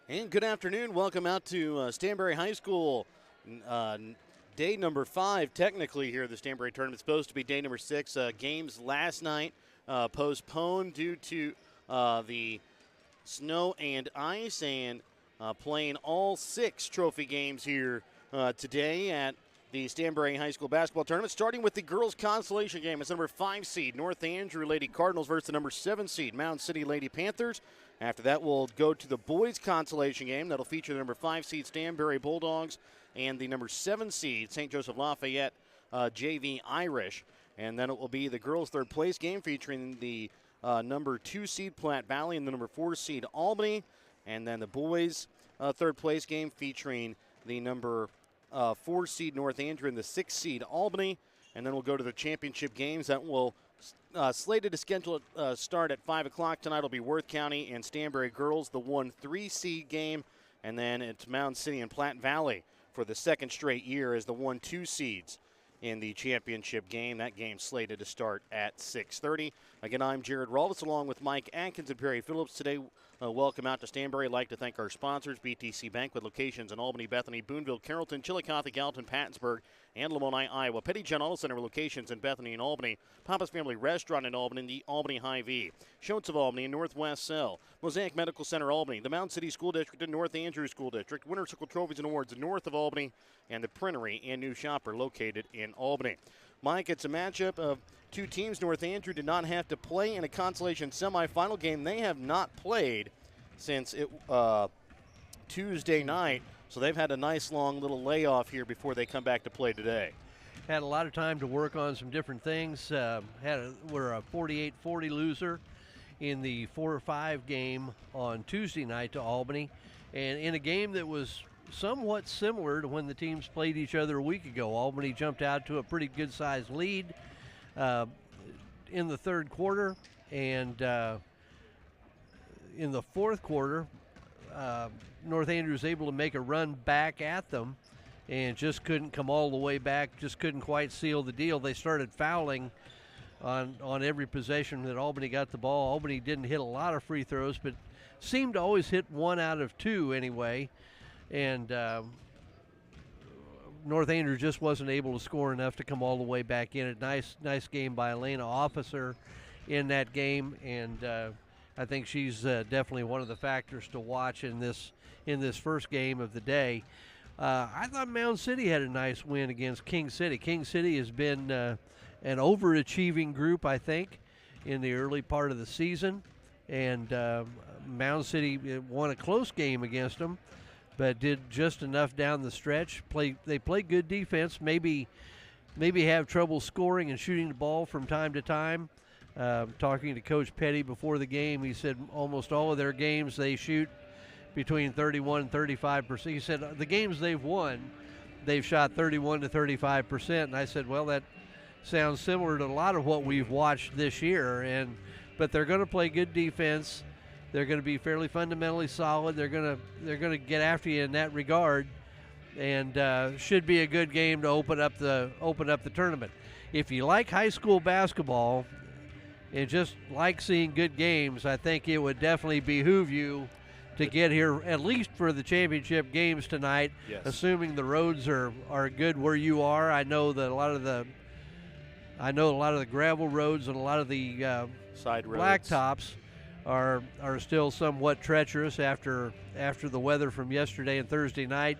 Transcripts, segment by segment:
And good afternoon. Welcome out to Stanberry High School. Day number 5, technically, here at the Stanberry tournament. It's supposed to be day number 6. Games last night postponed due to the snow and ice, and playing all 6 trophy games here today at the Stanberry High School basketball tournament, starting with the girls' consolation game. It's number 5 seed North Andrew Lady Cardinals versus the number 7 seed Mound City Lady Panthers. After that, we'll go to the boys' consolation game. That'll feature the number 5 seed Stanberry Bulldogs and the number 7 seed St. Joseph Lafayette JV Irish. And then it will be the girls' third place game featuring the number 2 seed Platte Valley and the number 4 seed Albany. And then the boys' third place game featuring the number 4 seed North Andrew and the 6 seed Albany. And then we'll go to the championship games that will slated to schedule start at 5 o'clock tonight. Will be Worth County and Stanberry girls, the 1-3 seed game. And then it's Mound City and Platte Valley for the second straight year as the 1-2 seeds in the championship game. That game slated to start at 6:30. Again, I'm Jared Rollis along with Mike Atkins and Perry Phillips. Today, welcome out to Stanberry. I'd like to thank our sponsors, BTC Bank, with locations in Albany, Bethany, Boonville, Carrollton, Chillicothe, Gallatin, Pattonsburg, and Lamoni, Iowa. Petty Gen Auto Center locations in Bethany and Albany. Papa's Family Restaurant in Albany, the Albany Hy-Vee. Schoenz of Albany and Northwest Cell. Mosaic Medical Center Albany. The Mound City School District and North Andrew School District. Winter Circle Trophies and Awards north of Albany. And the Printery and New Shopper located in Albany. Mike, it's a matchup of 2 teams. North Andrew did not have to play in a consolation semifinal game. They have not played since Tuesday night. So they've had a nice long little layoff here before they come back to play today. Had a lot of time to work on some different things. We're a 48-40 loser in the 4-5 game on Tuesday night to Albany. And in a game that was somewhat similar to when the teams played each other a week ago. Albany jumped out to a pretty good-sized lead in the third quarter. And in the fourth quarter, North Andrew was able to make a run back at them and just couldn't come all the way back, just couldn't quite seal the deal. They started fouling on every possession that Albany got the ball. Albany didn't hit a lot of free throws, but seemed to always hit 1 out of 2 anyway. And North Andrew just wasn't able to score enough to come all the way back in. A nice game by Elena Officer in that game, and I think she's definitely one of the factors to watch in this first game of the day. I thought Mound City had a nice win against King City. King City has been an overachieving group, I think, in the early part of the season, and Mound City won a close game against them, but did just enough down the stretch. They play good defense, maybe have trouble scoring and shooting the ball from time to time. Talking to Coach Petty before the game, he said almost all of their games they shoot between 31 and 35%. He said the games they've won, they've shot 31 to 35%. And I said, well, that sounds similar to a lot of what we've watched this year. But they're going to play good defense. They're going to be fairly fundamentally solid. They're going to get after you in that regard, and should be a good game to open up the tournament. If you like high school basketball and just like seeing good games, I think it would definitely behoove you to get here at least for the championship games tonight. Yes. Assuming the roads are good where you are. I know that a lot of the gravel roads and a lot of the side roads, blacktops are still somewhat treacherous after the weather from yesterday and Thursday night.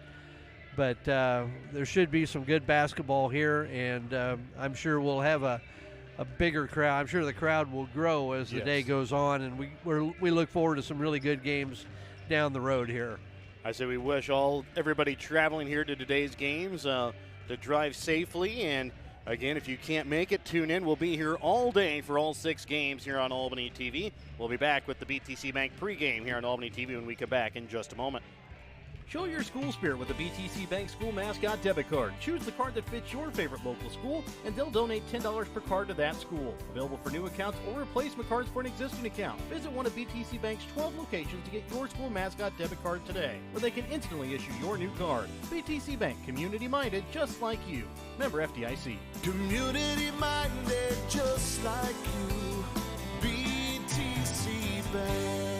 But there should be some good basketball here, and I'm sure we'll have a bigger crowd. I'm sure the crowd will grow as the day goes on, and we look forward to some really good games down the road here. I say we wish everybody traveling here to today's games to drive safely. And again, if you can't make it, tune in. We'll be here all day for all 6 games here on Albany TV. We'll be back with the BTC Bank pregame here on Albany TV when we come back in just a moment. Show your school spirit with a BTC Bank School Mascot debit card. Choose the card that fits your favorite local school, and they'll donate $10 per card to that school. Available for new accounts or replacement cards for an existing account. Visit one of BTC Bank's 12 locations to get your school mascot debit card today, where they can instantly issue your new card. BTC Bank, community-minded, just like you. Member FDIC. Community-minded, just like you. BTC Bank.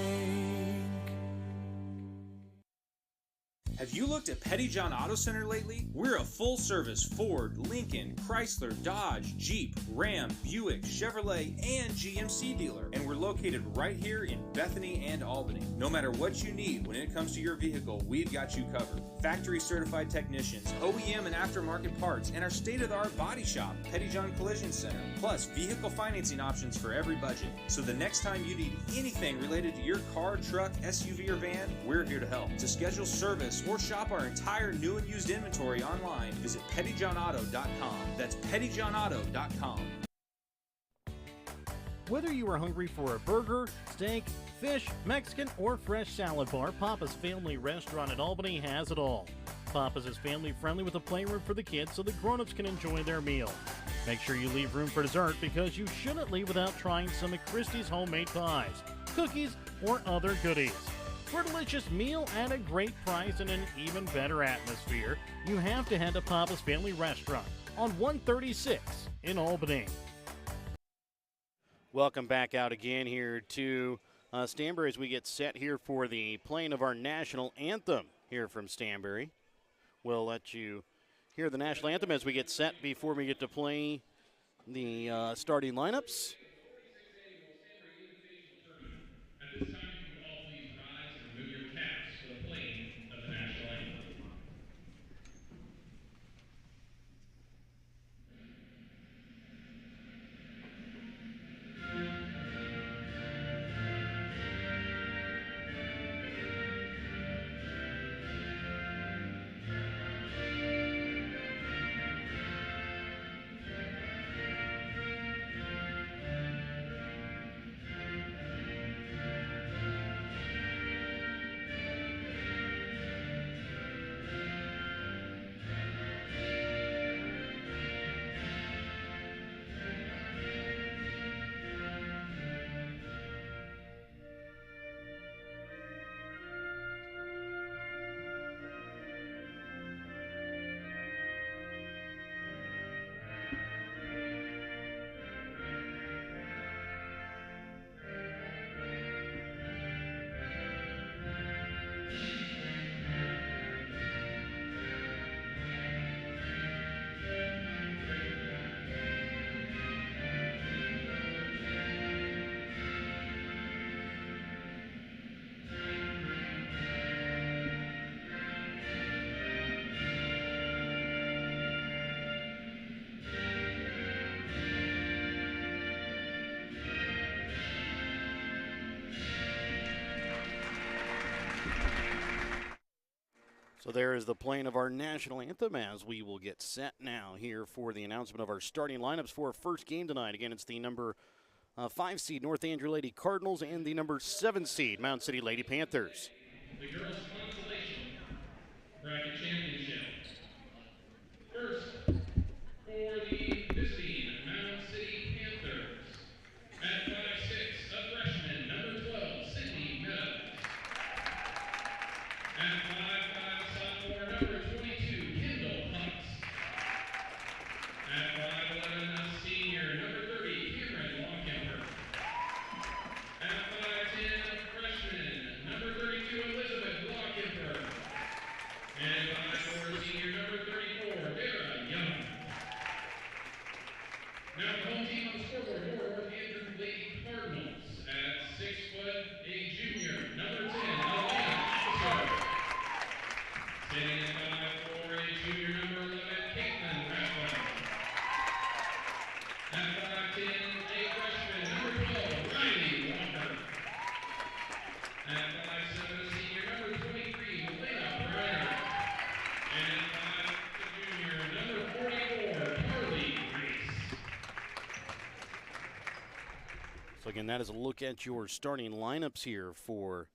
Have you looked at Pettyjohn Auto Center lately? We're a full-service Ford, Lincoln, Chrysler, Dodge, Jeep, Ram, Buick, Chevrolet, and GMC dealer. And we're located right here in Bethany and Albany. No matter what you need when it comes to your vehicle, we've got you covered. Factory-certified technicians, OEM and aftermarket parts, and our state-of-the-art body shop, Pettyjohn Collision Center. Plus, vehicle financing options for every budget. So the next time you need anything related to your car, truck, SUV, or van, we're here to help. To schedule service or shop our entire new and used inventory online, visit pettyjohnauto.com. That's pettyjohnauto.com. Whether you are hungry for a burger, steak, fish, Mexican, or fresh salad bar, Papa's Family Restaurant in Albany has it all. Papa's is family friendly with a playroom for the kids so the grown-ups can enjoy their meal. Make sure you leave room for dessert because you shouldn't leave without trying some of Christie's homemade pies, cookies, or other goodies. For a delicious meal at a great price and an even better atmosphere, you have to head to Papa's Family Restaurant on 136 in Albany. Welcome back out again here to Stanberry as we get set here for the playing of our national anthem here from Stanberry. We'll let you hear the national anthem as we get set before we get to play the starting lineups. At this time, if you would all please rise and remove your caps for the playing of the national anthem. So there is the playing of our national anthem as we will get set now here for the announcement of our starting lineups for our first game tonight. Again, it's the number 5 seed North Andrew Lady Cardinals and the number 7 seed Mound City Lady Panthers. The girls' consolation bracket championship. First, for the visiting Mound City Panthers, at 5'6", a freshman, number 12, Sydney Meadows. At 5'5", a sophomore, number 22, Kendall Hunts. At 5'11", a senior, number 30, Cameron Longkemper. At 5'10", a freshman, number 32, Elizabeth Longkemper. And 5'4", senior, number 34, Vera Young. Now the home team on the scoreboard for North Andrew Lady Cardinals. At 6 foot, a junior, number 10, Alana Officer. Standing at 5'4", a junior, number 11, Caitlin Ratwell. At 5'10", a freshman, number 12, Riley Walker. At 5'7", a senior, number 23, Elena Briner. And at 5', a junior, number 44, Carly Reese. So again, that is a look at your starting lineups here for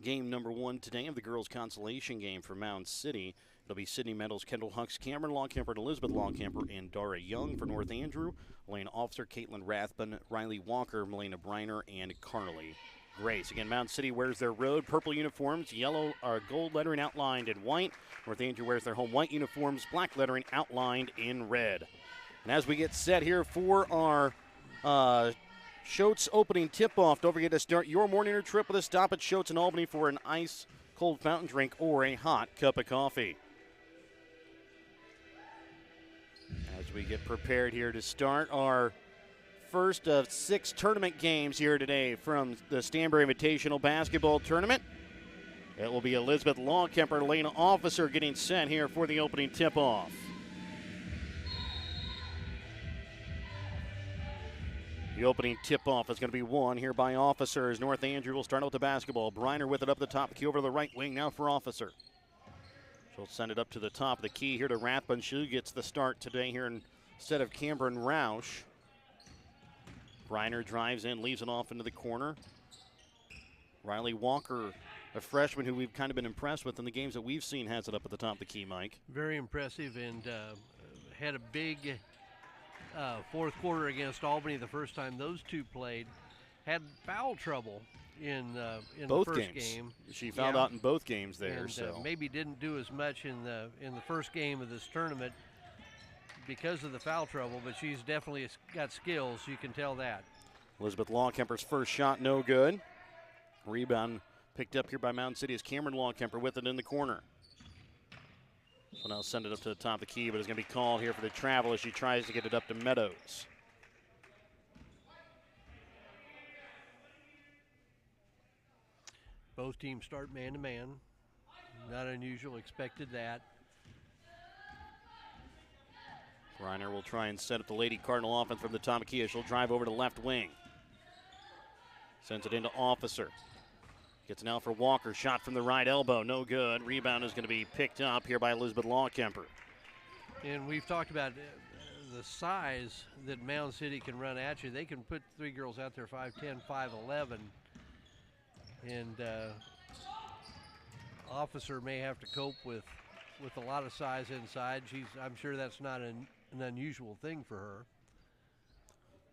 game number 1 today of the girls' consolation game for Mound City. It'll be Sydney Meadows, Kendall Hunks, Cameron Longkemper, and Elizabeth Longkemper, and Dara Young for North Andrew, Elena Officer, Caitlin Rathbun, Riley Walker, Melena Briner, and Carly Grace. Again, Mound City wears their road purple uniforms, yellow gold lettering outlined in white. North Andrew wears their home white uniforms, black lettering outlined in red. And as we get set here for our Schultz opening tip-off, don't forget to start your morning or trip with a stop at Schultz in Albany for an ice cold fountain drink, or a hot cup of coffee. As we get prepared here to start our first of 6 tournament games here today from the Stanberry Invitational Basketball Tournament. It will be Elizabeth Longkemper, Lena Officer getting set here for the opening tip-off. The opening tip-off is going to be won here by Officer as North Andrew will start out with the basketball. Briner with it up the top of the key over to the right wing now for Officer. She'll send it up to the top of the key here to Rathbun. She gets the start today here instead of Cameron Roush. Briner drives in, leaves it off into the corner. Riley Walker, a freshman who we've kind of been impressed with in the games that we've seen, has it up at the top of the key, Mike. Very impressive, and had a big fourth quarter against Albany the first time those two played. Had foul trouble in both the first games. game. She fouled out in both games there. And maybe didn't do as much in the first game of this tournament because of the foul trouble, but she's definitely got skills. You can tell that. Elizabeth Longkemper's first shot, no good. Rebound picked up here by Mound City as Cameron Longkemper with it in the corner. So now send it up to the top of the key, but it's going to be called here for the travel as she tries to get it up to Meadows. Both teams start man-to-man. Not unusual, expected that. Reiner will try and set up the Lady Cardinal offense from the top of key as she'll drive over to left wing. Sends it into Officer. Gets now for Walker. Shot from the right elbow. No good. Rebound is going to be picked up here by Elizabeth Longkemper. And we've talked about the size that Mound City can run at you. They can put 3 girls out there 5'10", 5'11". And Officer may have to cope with a lot of size inside. I'm sure that's not an unusual thing for her.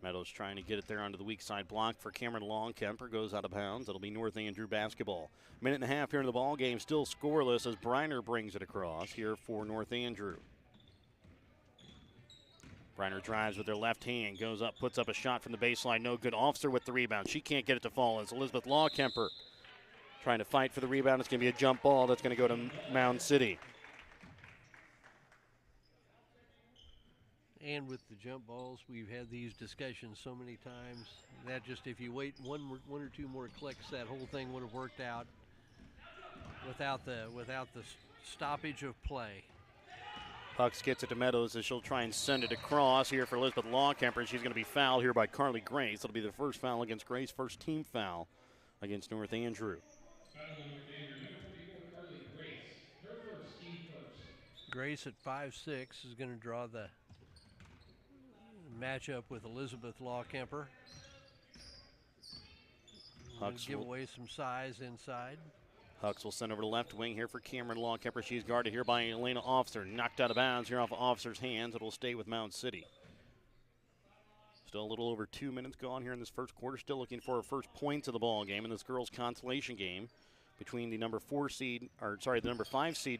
Meadows trying to get it there onto the weak side block for Cameron Longkemper. Goes out of bounds. It'll be North Andrew basketball. Minute and a half here in the ball game. Still scoreless as Briner brings it across here for North Andrew. Briner drives with her left hand. Goes up, puts up a shot from the baseline. No good. Officer with the rebound. She can't get it to fall. It's Elizabeth Longkemper trying to fight for the rebound. It's going to be a jump ball that's going to go to Mound City. And with the jump balls, we've had these discussions so many times that just if you wait one or two more clicks, that whole thing would have worked out without the stoppage of play. Hucks gets it to Meadows as she'll try and send it across here for Elizabeth Longkemper, and she's going to be fouled here by Carly Grace. It'll be the first foul against Grace, first team foul against North Andrew. Grace at 5'6" is going to draw the matchup with Elizabeth Longkemper. Hucks give away some size inside. Hucks will send over to left wing here for Cameron Longkemper. She's guarded here by Elena Officer. Knocked out of bounds here off of Officer's hands. It'll stay with Mound City. Still a little over 2 minutes gone here in this first quarter. Still looking for her first points of the ball game in this girls' consolation game between the number 5 seed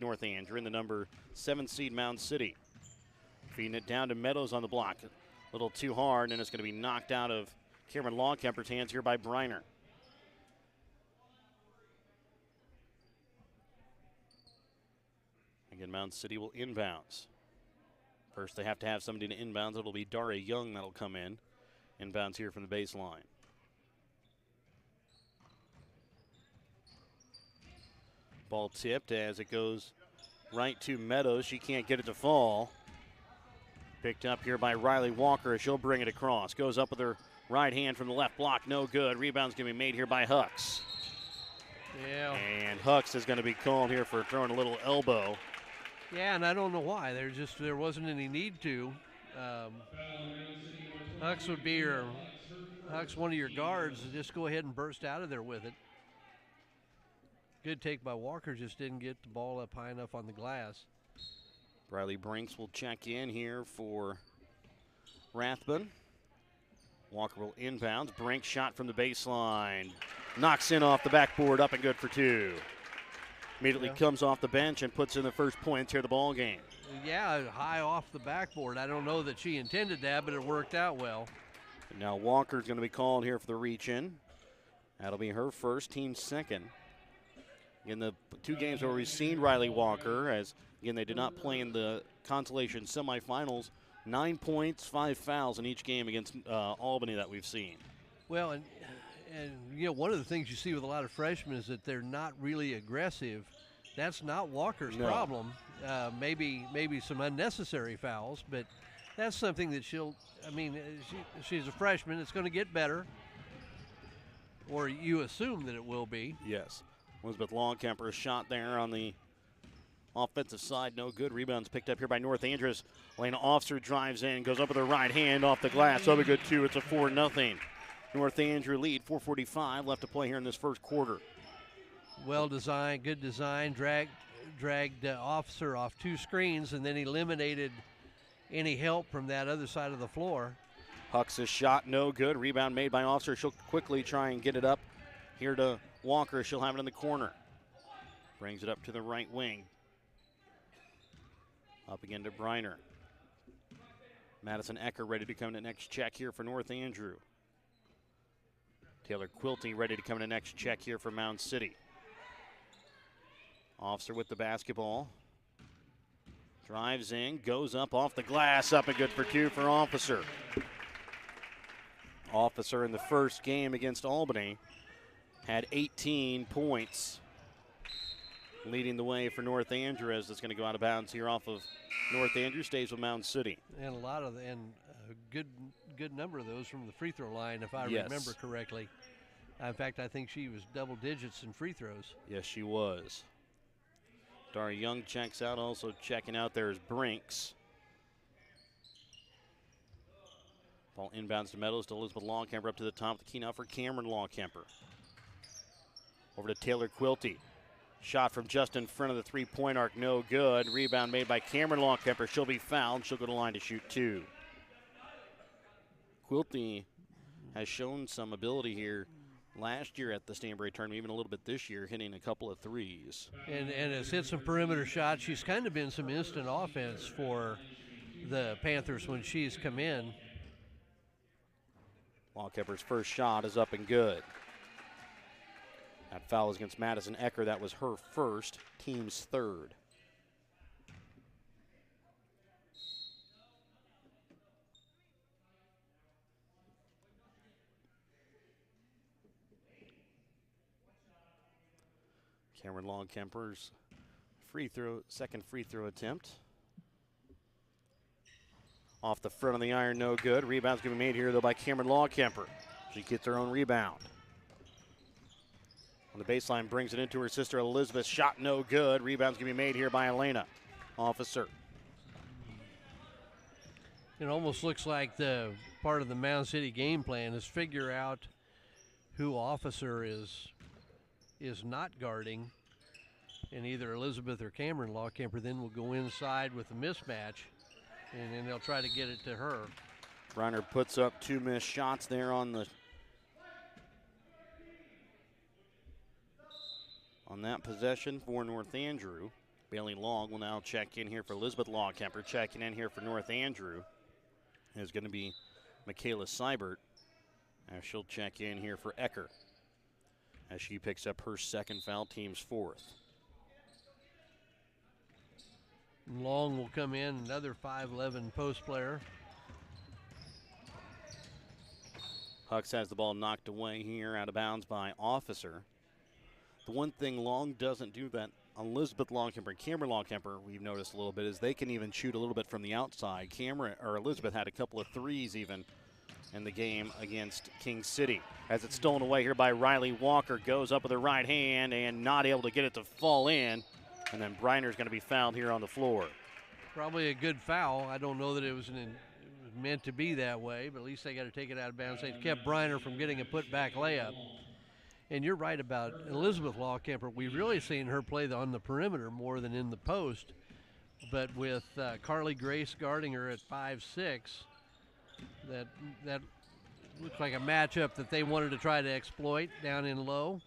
North Andrew and the number 7 seed Mound City. Feeding it down to Meadows on the block. A little too hard, and it's going to be knocked out of Cameron Longkemper's hands here by Briner. Again, Mound City will inbounds. First, they have to have somebody to inbounds. It'll be Daria Young that'll come in. Inbounds here from the baseline. Ball tipped as it goes right to Meadows. She can't get it to fall. Picked up here by Riley Walker as she'll bring it across. Goes up with her right hand from the left block. No good. Rebound's going to be made here by Hucks. Yeah. And Hucks is going to be called here for throwing a little elbow. Yeah, and I don't know why. There wasn't any need to. Hucks would be one of your guards. Just go ahead and burst out of there with it. Good take by Walker, just didn't get the ball up high enough on the glass. Riley Brinks will check in here for Rathbun. Walker will inbounds. Brinks shot from the baseline. Knocks in off the backboard, up and good for 2. Immediately comes off the bench and puts in the first points here of the ball game. Yeah, high off the backboard. I don't know that she intended that, but it worked out well. And now Walker's going to be called here for the reach in. That'll be her first, team second. In the 2 games where we've seen Riley Walker, as again they did not play in the Consolation semifinals, 9 points, 5 fouls in each game against Albany that we've seen. Well, and you know, one of the things you see with a lot of freshmen is that they're not really aggressive. That's not Walker's problem. Maybe some unnecessary fouls, but that's something that she's a freshman. It's going to get better, or you assume that it will be. Yes. Elizabeth Longkemper's shot there on the offensive side, no good. Rebounds picked up here by North Andrews. Elena Officer drives in, goes up with her right hand off the glass. Other good too. It's a 4-0. North Andrew lead. 4:45 left to play here in this first quarter. Well designed, good design. Dragged Officer off 2 screens and then eliminated any help from that other side of the floor. Hucks' shot no good. Rebound made by Officer. She'll quickly try and get it up here to Walker. She'll have it in the corner. Brings it up to the right wing. Up again to Briner. Madison Ecker ready to come to the next check here for North Andrew. Taylor Quilty ready to come to the next check here for Mound City. Officer with the basketball. Drives in, goes up off the glass, up and good for 2 for Officer. Officer in the first game against Albany had 18 points, leading the way for North Andrew as it's going to go out of bounds here off of North Andrew, stays with Mound City. And a good number of those from the free throw line, if I remember correctly. In fact, I think she was double digits in free throws. Yes, she was. Dara Young checks out. Also checking out there is Brinks. Ball inbounds to Meadows to Elizabeth Longkemper up to the top. The key now for Cameron Longkemper. Over to Taylor Quilty. Shot from just in front of the three-point arc, no good. Rebound made by Cameron Longkemper. She'll be fouled. She'll go to the line to shoot 2. Quilty has shown some ability here last year at the Stanberry tournament, even a little bit this year, hitting a couple of threes. And has hit some perimeter shots. She's kind of been some instant offense for the Panthers when she's come in. Longkemper's first shot is up and good. That foul is against Madison Ecker. That was her first, team's third. Cameron Longkemper's second free throw attempt. Off the front of the iron, no good. Rebound's going to be made here, though, by Cameron Longkemper. She gets her own rebound. On the baseline, brings it into her sister Elizabeth. Shot no good. Rebound's going to be made here by Elena. Officer. It almost looks like the part of the Mound City game plan is figure out who Officer is not guarding, and either Elizabeth or Cameron Longkemper then will go inside with a mismatch, and then they'll try to get it to her. Briner puts up 2 missed shots there on that possession for North Andrew. Bailey Long will now check in here for Elizabeth Longkemper. Checking in here for North Andrew is going to be Michaela Seibert, as she'll check in here for Ecker, as she picks up her second foul, team's 4th. Long will come in, another 5'11" post player. Hucks has the ball knocked away here, out of bounds by Officer. The one thing Long doesn't do that Elizabeth Longkemper and Cameron Longkemper, we've noticed a little bit, is they can even shoot a little bit from the outside. Elizabeth had a couple of threes even in the game against King City. As it's stolen away here by Riley Walker, goes up with her right hand and not able to get it to fall in. And then Briner's going to be fouled here on the floor. Probably a good foul. I don't know that it was meant to be that way, but at least they got to take it out of bounds. They kept Briner from getting a put-back layup. And you're right about Elizabeth Longkemper. We've really seen her play on the perimeter more than in the post. But with Carly Grace guarding her at 5'6", that looks like a matchup that they wanted to try to exploit down in low.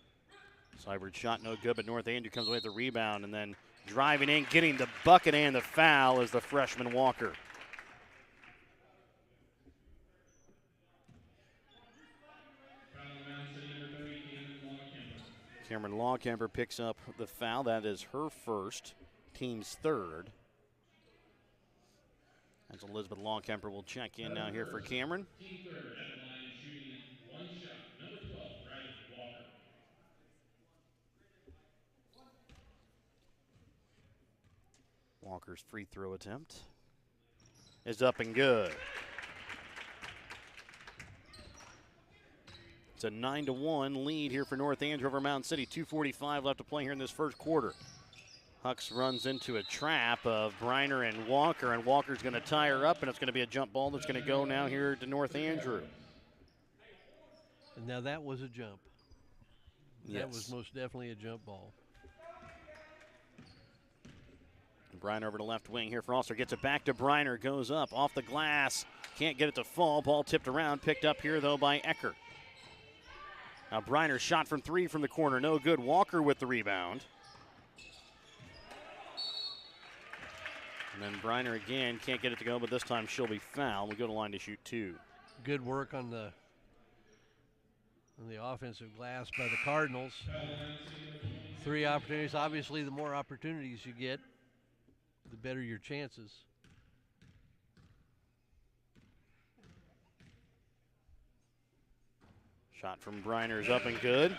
Seibert's shot no good, but North Andrew comes away with the rebound, and then driving in, getting the bucket and the foul is the freshman Walker. Cameron Lawkemper picks up the foul. That is her first, team's third. As Elizabeth Lawkemper will check in now here for Cameron. Team third at the line shooting one shot. Number 12, Riley Walker. Walker's free throw attempt is up and good. It's a 9-1 lead here for North Andrew over Mound City. 2:45 left to play here in this first quarter. Hucks runs into a trap of Briner and Walker, and Walker's going to tie her up, and it's going to be a jump ball that's going to go now here to North Andrew. And now that was a jump. Yes. That was most definitely a jump ball. Briner over to left wing here for Ulster. Gets it back to Briner. Goes up off the glass. Can't get it to fall. Ball tipped around. Picked up here, though, by Ecker. Now Briner shot from three from the corner. No good. Walker with the rebound. And then Briner again can't get it to go, but this time she'll be fouled. We go to line to shoot two. Good work on the offensive glass by the Cardinals. 3 opportunities. Obviously, the more opportunities you get, the better your chances. Shot from Briner is up and good.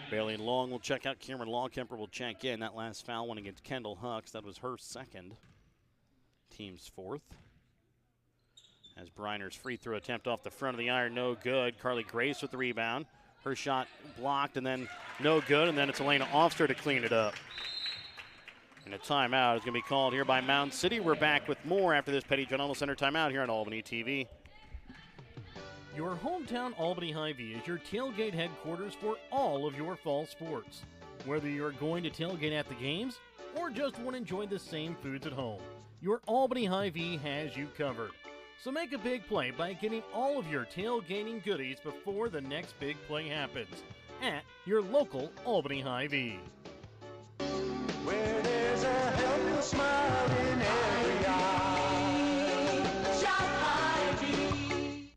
Bailey Long will check out. Cameron Lawkemper will check in. That last foul went against Kendall Hucks. That was her second. Team's fourth. As Briner's free throw attempt off the front of the iron, no good. Carly Grace with the rebound. Her shot blocked and then no good, and then it's Elena Ofster to clean it up. And a timeout is going to be called here by Mound City. We're back with more after this Petty General Center timeout here on Albany TV. Your hometown Albany Hy-Vee is your tailgate headquarters for all of your fall sports. Whether you're going to tailgate at the games or just want to enjoy the same foods at home, your Albany Hy-Vee has you covered. So make a big play by getting all of your tailgating goodies before the next big play happens at your local Albany Hy-Vee. Where there's a helping smile in every eye. Shop Hy-Vee.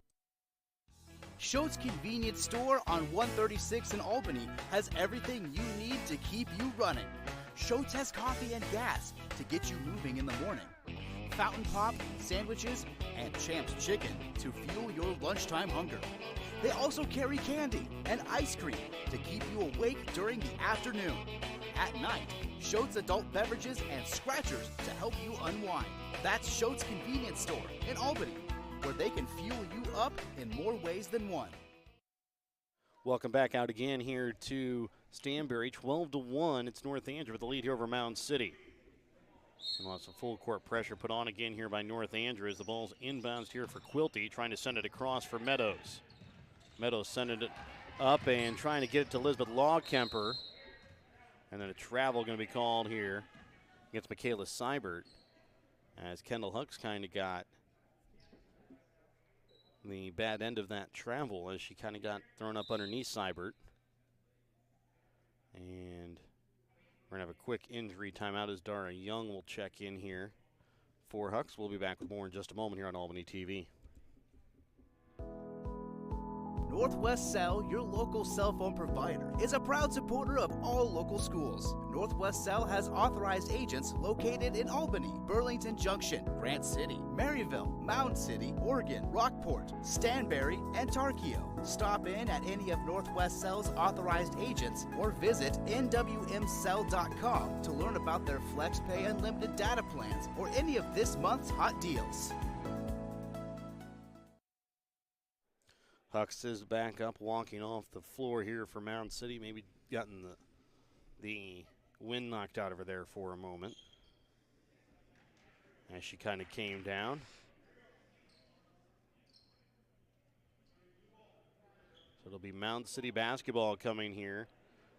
Schultz Convenience Store on 136 in Albany has everything you need to keep you running. Schultz has coffee and gas to get you moving in the morning. Fountain Pop, sandwiches, and Champ's Chicken to fuel your lunchtime hunger. They also carry candy and ice cream to keep you awake during the afternoon. At night, Schultz adult beverages and scratchers to help you unwind. That's Schultz Convenience Store in Albany, where they can fuel you up in more ways than one. Welcome back out again here to Stanberry. 12-1. It's North Andrew with the lead here over Mound City. And lots of full court pressure put on again here by North Andrew as the ball's inbounds here for Quilty, trying to send it across for Meadows. Meadows sending it up and trying to get it to Elizabeth Lawkemper. And then a travel going to be called here against Michaela Seibert, as Kendall Hucks kind of got the bad end of that travel as she kind of got thrown up underneath Seibert. And we're going to have a quick injury timeout as Dara Young will check in here for Hucks. We'll be back with more in just a moment here on Albany TV. Northwest Cell, your local cell phone provider, is a proud supporter of all local schools. Northwest Cell has authorized agents located in Albany, Burlington Junction, Grant City, Maryville, Mound City, Oregon, Rockport, Stanberry, and Tarkio. Stop in at any of Northwest Cell's authorized agents or visit nwmcell.com to learn about their FlexPay unlimited data plans or any of this month's hot deals. Hucks is back up, walking off the floor here for Mound City. Maybe gotten the wind knocked out of her there for a moment as she kind of came down. So it'll be Mound City basketball coming here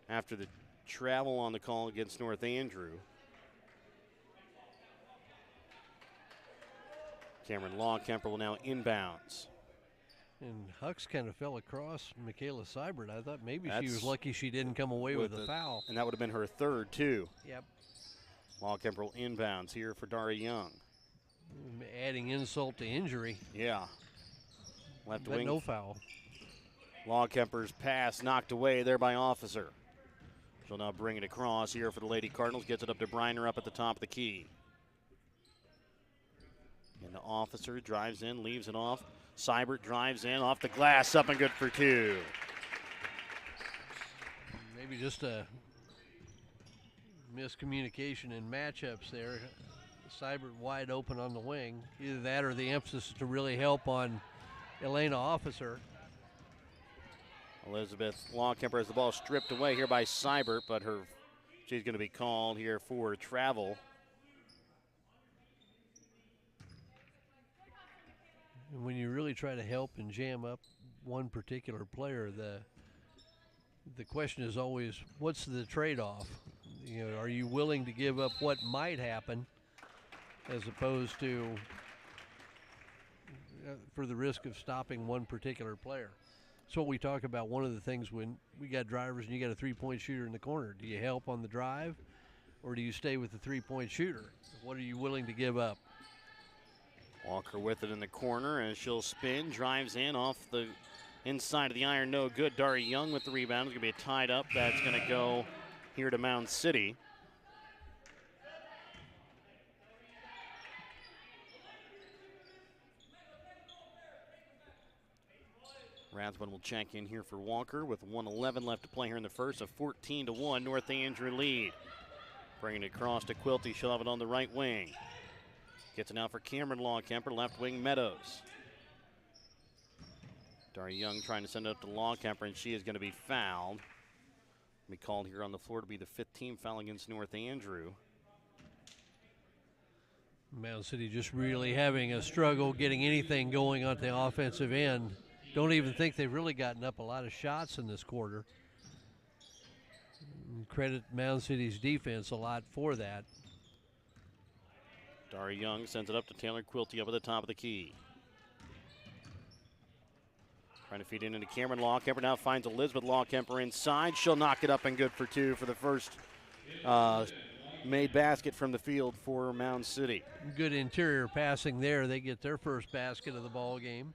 after the travel on the call against North Andrew. Cameron Lawkemper will now inbounds. And Hucks kind of fell across Michaela Seibert. I thought maybe she was lucky she didn't come away with a foul. And that would have been her third, too. Yep. Lawkemper will inbounds here for Dara Young. Adding insult to injury. Yeah. Left but wing. no foul. Longkemper's pass knocked away there by Officer. She'll now bring it across here for the Lady Cardinals. Gets it up to Briner up at the top of the key. And the Officer drives in, leaves it off. Seibert drives in, off the glass, up and good for two. Maybe just a miscommunication in matchups there. Seibert wide open on the wing. Either that or the emphasis to really help on Elena Officer. Elizabeth Longkemper has the ball stripped away here by Seibert, but she's going to be called here for travel. And when you really try to help and jam up one particular player, the question is always, what's the trade-off? You know, are you willing to give up what might happen as opposed to for the risk of stopping one particular player? That's what we talk about. One of the things when we got drivers and you got a three-point shooter in the corner, do you help on the drive or do you stay with the three-point shooter? What are you willing to give up? Walker with it in the corner, and she'll spin, drives in off the inside of the iron, no good. Dari Young with the rebound. It's going to be a tied up. That's going to go here to Mound City. Rathbun will check in here for Walker with 1:11 left to play here in the first. A 14-1 North Andrew lead. Bringing it across to Quilty. She'll have it on the right wing. Gets it now for Cameron Longkemper, left wing Meadows. Dari Young trying to send it up to Longkemper, and she is going to be fouled. Be called here on the floor to be the 5th team foul against North Andrew. Mound City just really having a struggle getting anything going on the offensive end. Don't even think they've really gotten up a lot of shots in this quarter. Credit Mound City's defense a lot for that. Dari Young sends it up to Taylor Quilty up at the top of the key. Trying to feed in into Cameron Longkemper. Now finds Elizabeth Longkemper inside. She'll knock it up and good for two for the first made basket from the field for Mound City. Good interior passing there. They get their first basket of the ball game.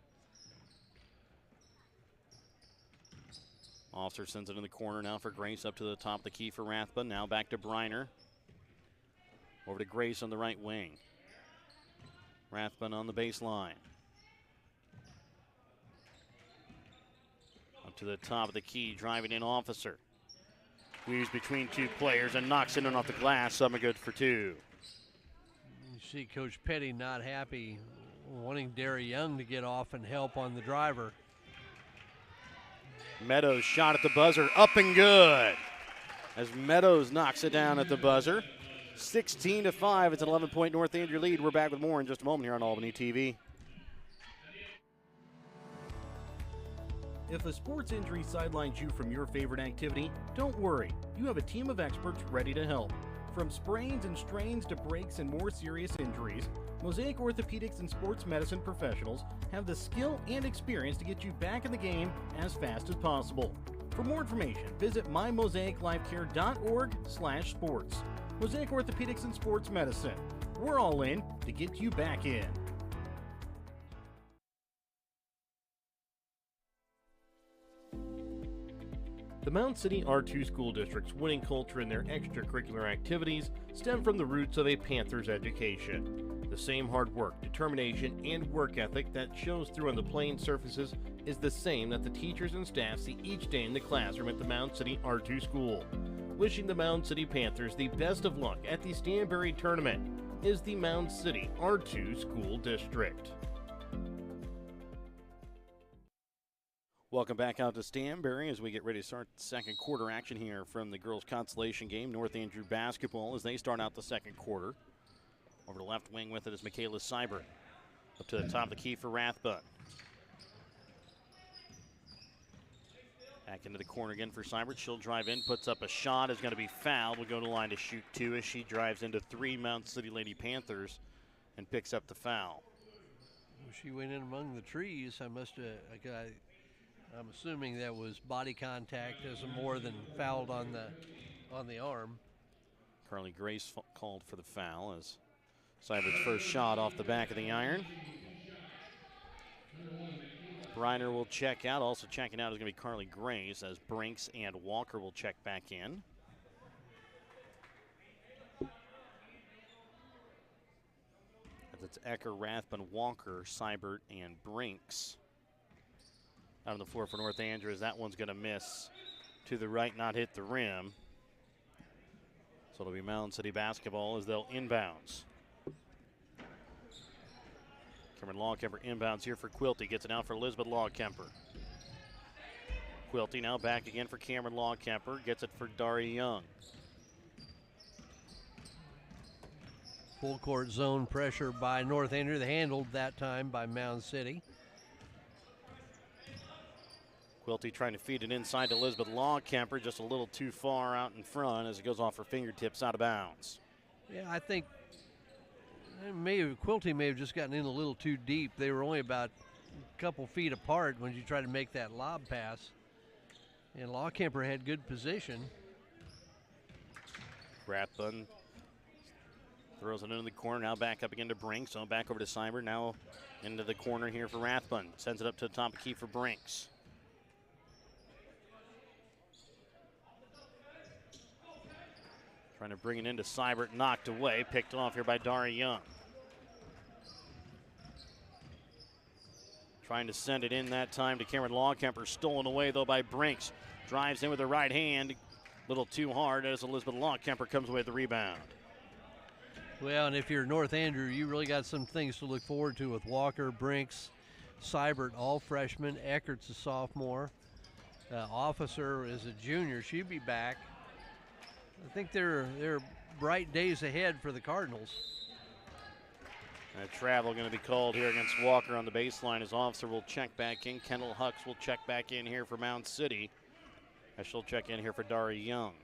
Officer sends it in the corner now for Grace up to the top of the key for Rathbun. Now back to Briner. Over to Grace on the right wing. Rathbun on the baseline. Up to the top of the key, driving in Officer. Weaves between two players and knocks it in off the glass. Up and good for two. You see Coach Petty not happy, wanting Dari Young to get off and help on the driver. Meadows shot at the buzzer, up and good. As Meadows knocks it down at the buzzer. 16-5, it's an 11-point North Andrew lead. We're back with more in just a moment here on Albany TV. If a sports injury sidelines you from your favorite activity, don't worry. You have a team of experts ready to help. From sprains and strains to breaks and more serious injuries, Mosaic Orthopedics and Sports Medicine professionals have the skill and experience to get you back in the game as fast as possible. For more information, visit mymosaiclifecare.org/sports. Mosaic Orthopedics and Sports Medicine. We're all in to get you back in. The Mound City R2 School District's winning culture and their extracurricular activities stem from the roots of a Panthers education. The same hard work, determination, and work ethic that shows through on the playing surfaces is the same that the teachers and staff see each day in the classroom at the Mound City R2 School. Wishing the Mound City Panthers the best of luck at the Stanberry Tournament is the Mound City R2 School District. Welcome back out to Stanberry as we get ready to start the second quarter action here from the girls' consolation game. North Andrew basketball as they start out the second quarter. Over to left wing with it is Michaela Seibert. Up to the top of the key for Rathbun. Back into the corner again for Seibert. She'll drive in, puts up a shot, is going to be fouled. Will go to the line to shoot two as she drives into three Mound City Lady Panthers and picks up the foul. She went in among the trees. I'm assuming that was body contact as more than fouled on the arm. Carly Grace called for the foul as Seibert's first shot off the back of the iron. Reiner will check out. Also checking out is going to be Carly Grace, as Brinks and Walker will check back in. As it's Ecker, Rathbun, Walker, Seibert, and Brinks. Out on the floor for North Andrews. That one's going to miss to the right, not hit the rim. So it'll be Mound City basketball as they'll inbounds. Cameron Longkemper inbounds here for Quilty. Gets it out for Elizabeth Longkemper. Quilty now back again for Cameron Longkemper. Gets it for Daria Young. Full court zone pressure by North Andrews. Handled that time by Mound City. Quilty trying to feed it inside to Elizabeth Longkemper, just a little too far out in front as it goes off her fingertips out of bounds. Yeah, I think Quilty may have just gotten in a little too deep. They were only about a couple feet apart when you try to make that lob pass. And Longkemper had good position. Rathbun throws it into the corner, now back up again to Brinks. So back over to Seibert, now into the corner here for Rathbun. Sends it up to the top of the key for Brinks. Trying to bring it into Seibert, knocked away, picked off here by Daria Young. Trying to send it in that time to Cameron Longkemper, stolen away though by Brinks. Drives in with the right hand, a little too hard as Elizabeth Longkemper comes away with the rebound. Well, and if you're North Andrew, you really got some things to look forward to with Walker, Brinks, Seibert, all freshmen. Eckert's a sophomore. Officer is a junior. She'll be back. I think they're bright days ahead for the Cardinals. And travel going to be called here against Walker on the baseline. His officer will check back in. Kendall Hucks will check back in here for Mound City. As she'll check in here for Daria Young.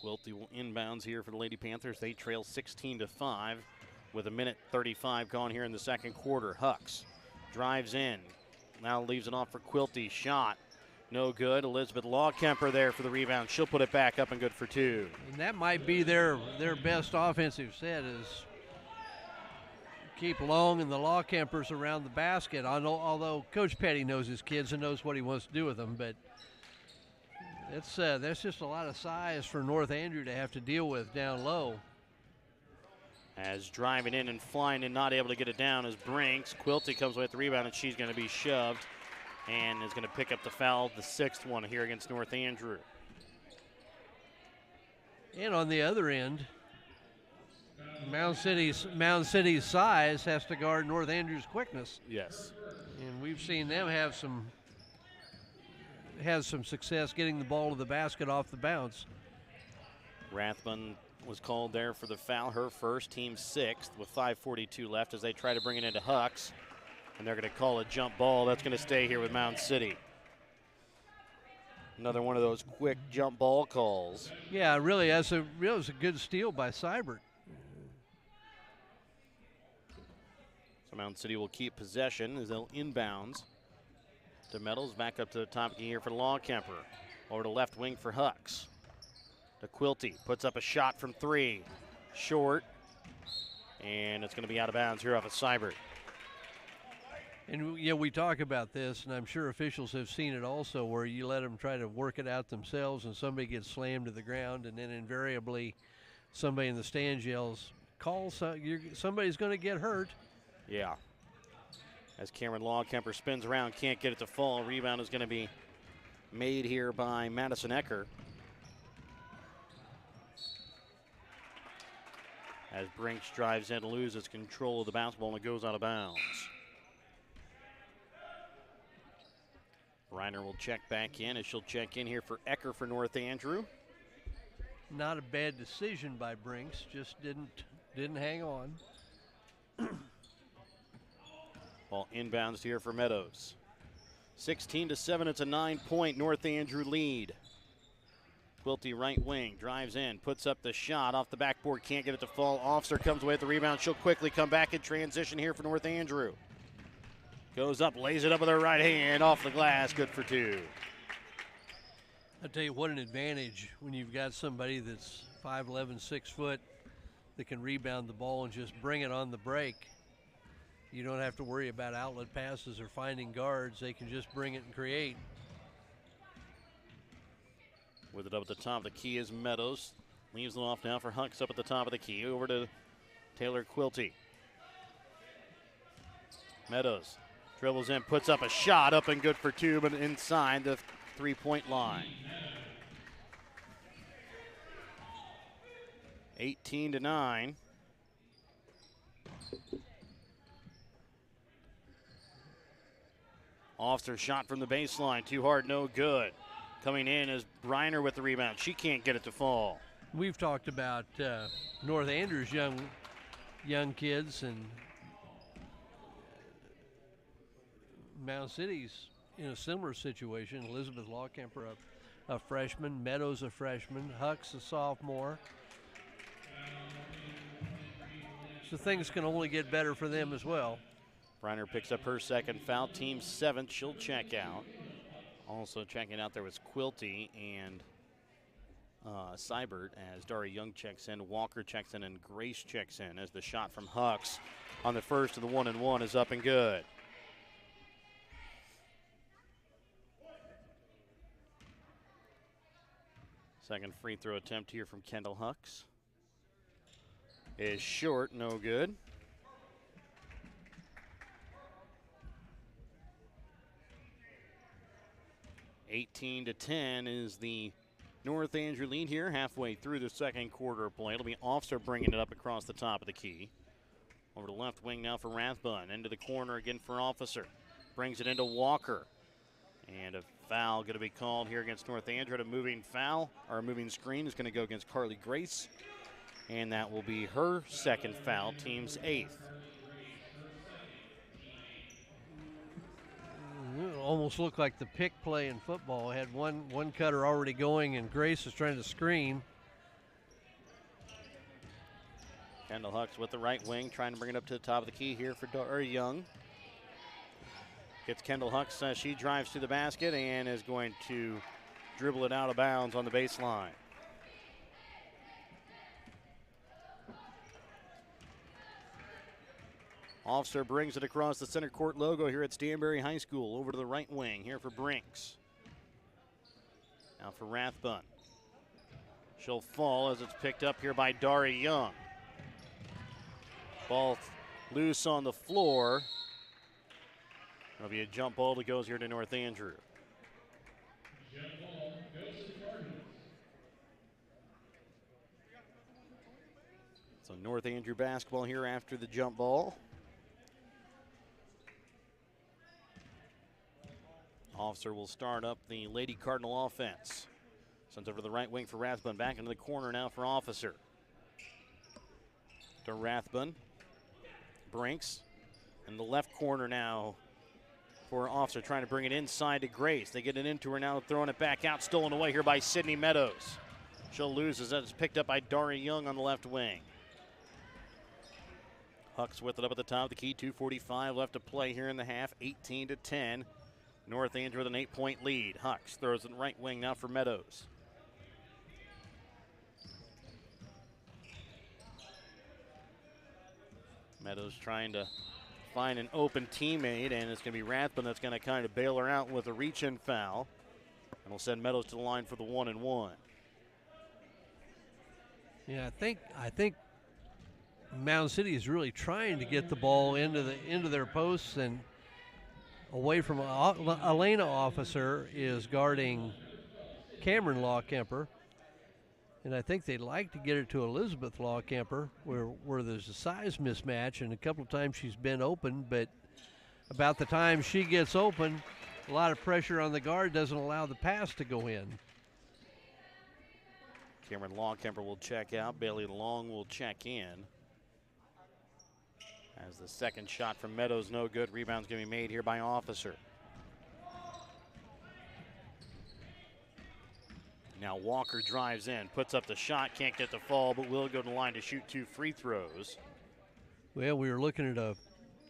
Quilty will inbounds here for the Lady Panthers. They trail 16-5 with a minute 35 gone here in the second quarter. Hucks drives in, now leaves it off for Quilty. Shot, no good. Elizabeth Longkemper there for the rebound. She'll put it back up and good for two. And that might be their best offensive set, is keep Long and the Longkempers around the basket. Although Coach Petty knows his kids and knows what he wants to do with them, but that's just a lot of size for North Andrew to have to deal with down low. As driving in and flying and not able to get it down is Brinks. Quilty comes away with the rebound, and she's going to be shoved and is going to pick up the foul, the sixth one here against North Andrew. And on the other end, Mound City's size has to guard North Andrew's quickness. Yes. And we've seen them have some success getting the ball to the basket off the bounce. Rathbun was called there for the foul, her first, team sixth, with 5:42 left as they try to bring it into Hucks. And they're going to call a jump ball. That's going to stay here with Mound City. Another one of those quick jump ball calls. Yeah, really, it was a good steal by Seibert. So Mound City will keep possession as they'll inbounds to Metals, back up to the top here for Longkemper. Over to left wing for Hucks. To Quilty, puts up a shot from three. Short, and it's going to be out of bounds here off of Seibert. And yeah, we talk about this, and I'm sure officials have seen it also, where you let them try to work it out themselves and somebody gets slammed to the ground, and then invariably somebody in the stands yells, somebody's going to get hurt. Yeah. As Cameron Longkemper spins around, can't get it to fall. Rebound is going to be made here by Madison Ecker. As Brinks drives in, loses control of the basketball, and it goes out of bounds. Reiner will check back in as she'll check in here for Ecker for North Andrew. Not a bad decision by Brinks, just didn't hang on. Ball inbounds here for Meadows. 16-7, it's a 9-point North Andrew lead. Quilty right wing, drives in, puts up the shot off the backboard, can't get it to fall. Officer comes away with the rebound. She'll quickly come back in transition here for North Andrew. Goes up, lays it up with her right hand, off the glass, good for two. I tell you what, an advantage when you've got somebody that's 5'11", 6 foot that can rebound the ball and just bring it on the break. You don't have to worry about outlet passes or finding guards. They can just bring it and create. With it up at the top of the key is Meadows. Leaves it off now for Hucks up at the top of the key. Over to Taylor Quilty. Meadows dribbles in, puts up a shot, up and good for two, but inside the three-point line. 18-9. Officer shot from the baseline, too hard, no good. Coming in is Briner with the rebound. She can't get it to fall. We've talked about North Andrews young kids, and Mound City's in a similar situation. Elizabeth Lawkemper, a freshman, Meadows a freshman, Hucks a sophomore. So things can only get better for them as well. Briner picks up her second foul, team seventh. She'll check out. Also checking out there was Quilty and Seibert as Dari Young checks in, Walker checks in, and Grace checks in as the shot from Hucks on the first of the 1-and-1 is up and good. Second free throw attempt here from Kendall Hucks is short, no good. (18-10) is the North Andrew lead here, halfway through the second quarter of play. It'll be Officer bringing it up across the top of the key. Over to left wing now for Rathbun. Into the corner again for Officer. Brings it into Walker. And a foul going to be called here against North Andrew. A moving foul, or a moving screen, is going to go against Carly Grace. And that will be her second foul, team's eighth. It almost looked like the pick play in football. Had one cutter already going, and Grace is trying to screen. Kendall Hucks with the right wing, trying to bring it up to the top of the key here for Dari Young. Gets Kendall Hucks, she drives to the basket and is going to dribble it out of bounds on the baseline. Officer brings it across the center court logo here at Stanberry High School. Over to the right wing here for Brinks. Now for Rathbun. She'll fall as it's picked up here by Dari Young. Ball loose on the floor. It'll be a jump ball that goes here to North Andrew. Jump ball goes to the Cardinals. So North Andrew basketball here after the jump ball. Officer will start up the Lady Cardinal offense. Sends over to the right wing for Rathbun. Back into the corner now for Officer. To Rathbun. Brinks. In the left corner now for Officer, trying to bring it inside to Grace. They get it into her now, throwing it back out. Stolen away here by Sydney Meadows. She'll lose as that's picked up by Dari Young on the left wing. Hucks with it up at the top of the key. 2:45 left to play here in the half. 18-10. North Andrew with an 8-point lead. Hucks throws it right wing now for Meadows. Meadows trying to find an open teammate, and it's going to be Rathbun that's going to kind of bail her out with a reach-in foul. And will send Meadows to the line for the 1-and-1. Yeah, I think Mound City is really trying to get the ball into their posts and away from Elena Officer is guarding Cameron Lawkemper. And I think they'd like to get it to Elizabeth Lawkemper where there's a size mismatch, and a couple of times she's been open, but about the time she gets open, a lot of pressure on the guard doesn't allow the pass to go in. Cameron Lawkemper will check out. Bailey Long will check in. As the second shot from Meadows, no good. Rebound's going to be made here by Officer. Now Walker drives in, puts up the shot, can't get the fall, but will go to the line to shoot 2 free throws. Well, we were looking at a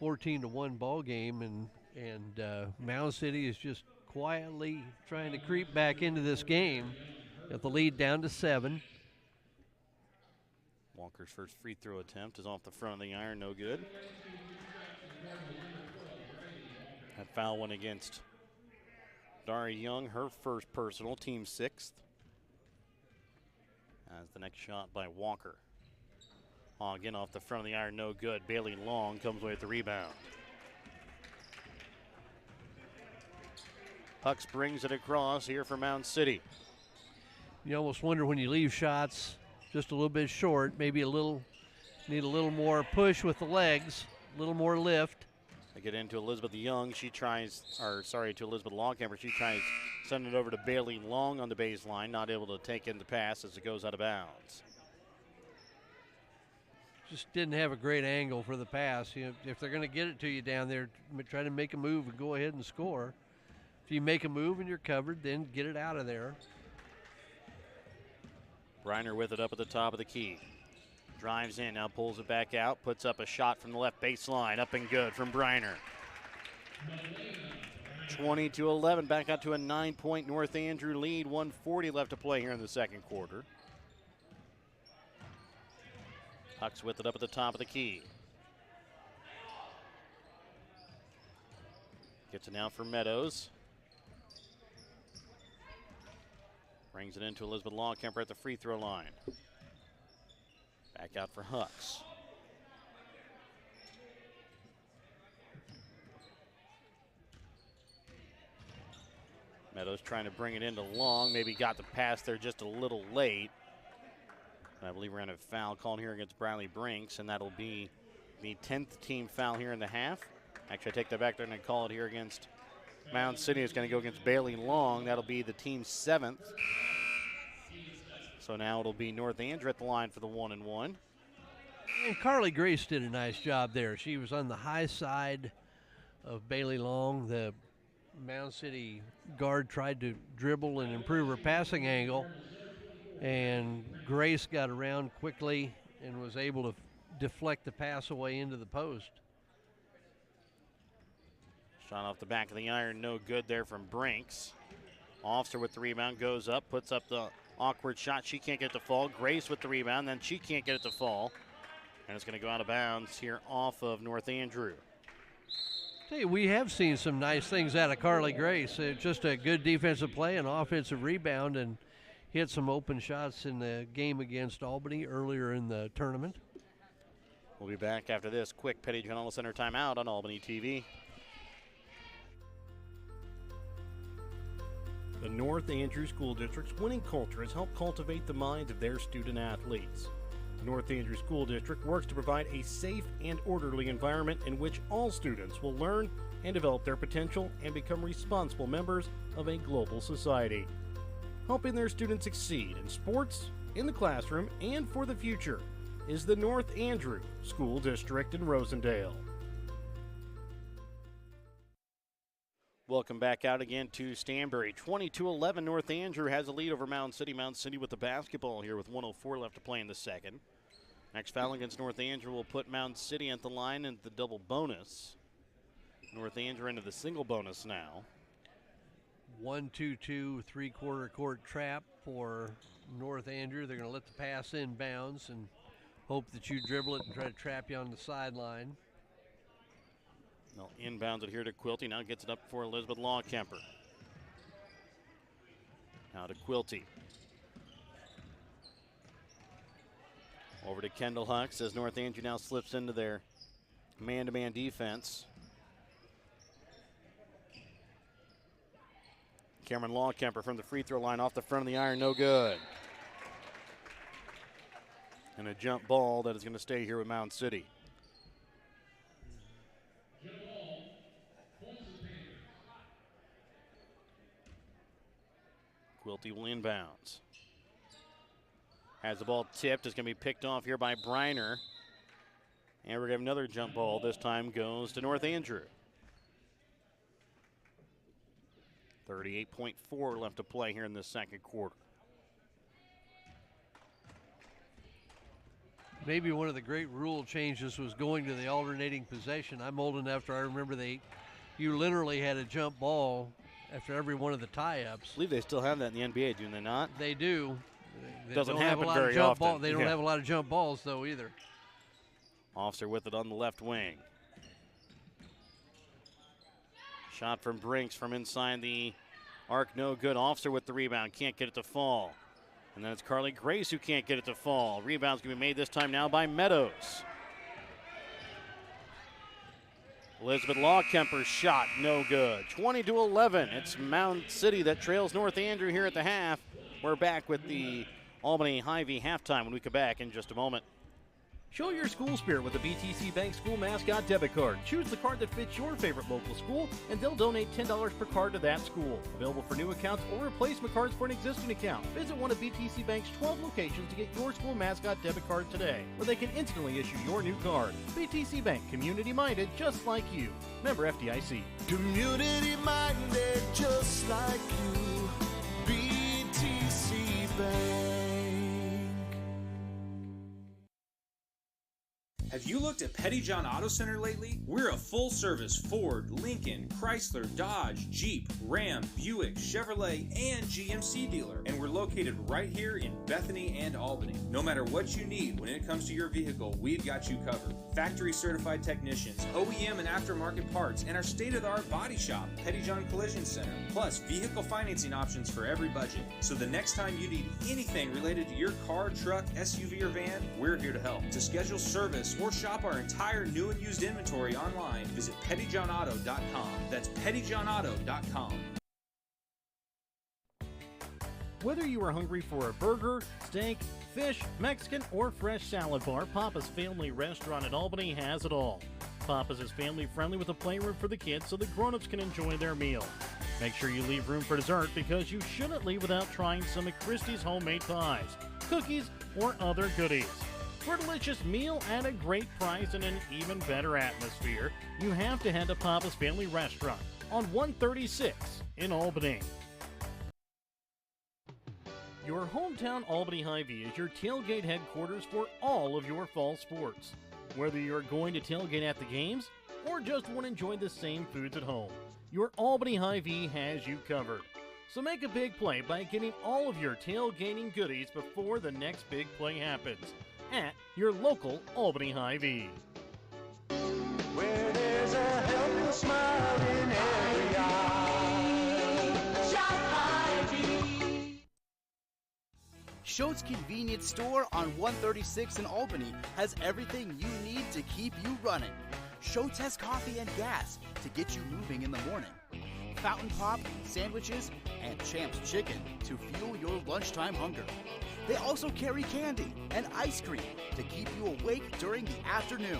14-1 ball game, and Mound City is just quietly trying to creep back into this game. Got the lead down to 7. Walker's first free throw attempt is off the front of the iron, no good. That foul went against Dari Young, her first personal, team 6th. As the next shot by Walker. Again off the front of the iron, no good. Bailey Long comes away with the rebound. Hucks brings it across here for Mound City. You almost wonder when you leave shots just a little bit short, maybe need a little more push with the legs, a little more lift. They get into Elizabeth Young. To Elizabeth Longcamper. She tries sending it over to Bailey Long on the baseline, not able to take in the pass as it goes out of bounds. Just didn't have a great angle for the pass. You know, if they're going to get it to you down there, try to make a move and go ahead and score. If you make a move and you're covered, then get it out of there. Briner with it up at the top of the key. Drives in, now pulls it back out, puts up a shot from the left baseline, up and good from Briner. 20-11, back out to a 9-point North Andrew lead. 1:40 left to play here in the second quarter. Hucks with it up at the top of the key. Gets it now for Meadows. Brings it into Elizabeth Longcamper at the free throw line. Back out for Hucks. Meadows trying to bring it into Long. Maybe got the pass there just a little late. I believe we're going to have a foul called here against Bradley Brinks, and that'll be the 10th team foul here in the half. Actually, I take that back there and I call it here against Mound City. It's going to go against Bailey Long. That'll be the team's 7th. So now it'll be North Andrew at the line for the 1-and-1. And Carly Grace did a nice job there. She was on the high side of Bailey Long. The Mound City guard tried to dribble and improve her passing angle, and Grace got around quickly and was able to deflect the pass away into the post. Shot off the back of the iron, no good there from Brinks. Officer with the rebound, goes up, puts up the awkward shot. She can't get it to fall. Grace with the rebound, then she can't get it to fall. And it's going to go out of bounds here off of North Andrew. Tell you, we have seen some nice things out of Carly Grace. Just a good defensive play, an offensive rebound, and hit some open shots in the game against Albany earlier in the tournament. We'll be back after this quick Petty General Center timeout on Albany TV. The North Andrew School District's winning culture has helped cultivate the minds of their student athletes. The North Andrew School District works to provide a safe and orderly environment in which all students will learn and develop their potential and become responsible members of a global society. Helping their students succeed in sports, in the classroom, and for the future is the North Andrew School District in Rosendale. Welcome back out again to Stanberry. 22-11, North Andrew has a lead over Mound City. Mound City with the basketball here with 1:04 left to play in the second. Next foul against North Andrew will put Mound City at the line into the double bonus. North Andrew into the single bonus now. 1-2-2 three-quarter court trap for North Andrew. They're going to let the pass inbounds and hope that you dribble it and try to trap you on the sideline. They'll inbound it here to Quilty. Now gets it up for Elizabeth Longcamper. Now to Quilty. Over to Kendall Hucks as North Andrew now slips into their man-to-man defense. Cameron Longcamper from the free throw line off the front of the iron, no good. And a jump ball that is going to stay here with Mound City. Quilty will inbounds. Has the ball tipped. It's going to be picked off here by Briner. And we're going to have another jump ball. This time goes to North Andrew. 38.4 left to play here in the second quarter. Maybe one of the great rule changes was going to the alternating possession. I'm old enough to I remember you literally had a jump ball after every one of the tie-ups. I believe they still have that in the NBA, do they not? They do. They Doesn't don't have happen a lot very of jump often. They don't have a lot of jump balls, though, either. Officer with it on the left wing. Shot from Brinks from inside the arc, no good. Officer with the rebound, can't get it to fall. And then it's Carly Grace who can't get it to fall. Rebound's going to be made this time now by Meadows. Elizabeth Lawkemper's shot, no good. 20-11. It's Mound City that trails North Andrew here at the half. We're back with the Albany Hy-Vee halftime when we come back in just a moment. Show your school spirit with the BTC Bank School Mascot Debit Card. Choose the card that fits your favorite local school, and they'll donate $10 per card to that school. Available for new accounts or replacement cards for an existing account. Visit one of BTC Bank's 12 locations to get your school mascot debit card today, where they can instantly issue your new card. BTC Bank, community-minded just like you. Member FDIC. Community minded just like you. BTC Bank. Have you looked at Pettyjohn Auto Center lately? We're a full-service Ford, Lincoln, Chrysler, Dodge, Jeep, Ram, Buick, Chevrolet, and GMC dealer. And we're located right here in Bethany and Albany. No matter what you need when it comes to your vehicle, we've got you covered. Factory-certified technicians, OEM and aftermarket parts, and our state-of-the-art body shop, Pettyjohn Collision Center. Plus, vehicle financing options for every budget. So the next time you need anything related to your car, truck, SUV, or van, we're here to help. To schedule service or shop our entire new and used inventory online, visit pettyjohnauto.com. That's pettyjohnauto.com. Whether you are hungry for a burger, steak, fish, Mexican, or fresh salad bar, Papa's Family Restaurant in Albany has it all. Papa's is family friendly with a playroom for the kids so the grown-ups can enjoy their meal. Make sure you leave room for dessert because you shouldn't leave without trying some of Christie's homemade pies, cookies, or other goodies. For a delicious meal at a great price and an even better atmosphere, you have to head to Papa's Family Restaurant on 136 in Albany. Your hometown Albany Hy-Vee is your tailgate headquarters for all of your fall sports. Whether you're going to tailgate at the games or just want to enjoy the same foods at home, your Albany Hy-Vee has you covered. So make a big play by getting all of your tailgating goodies before the next big play happens at your local Albany Hy-Vee. Where there's a helpful smile in every eye. Shop Hy-Vee. Schultz Convenience Store on 136 in Albany has everything you need to keep you running. Schultz has coffee and gas to get you moving in the morning. Fountain Pop, sandwiches, and Champ's Chicken to fuel your lunchtime hunger. They also carry candy and ice cream to keep you awake during the afternoon.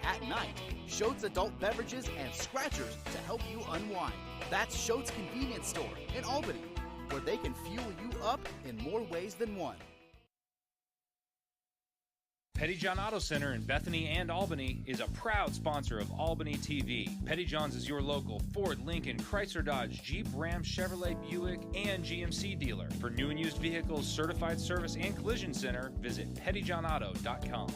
At night, Schultz adult beverages and scratchers to help you unwind. That's Schultz Convenience Store in Albany, where they can fuel you up in more ways than one. Pettyjohn Auto Center in Bethany and Albany is a proud sponsor of Albany TV. Pettyjohn's is your local Ford, Lincoln, Chrysler, Dodge, Jeep, Ram, Chevrolet, Buick, and GMC dealer. For new and used vehicles, certified service, and collision center, visit pettyjohnauto.com.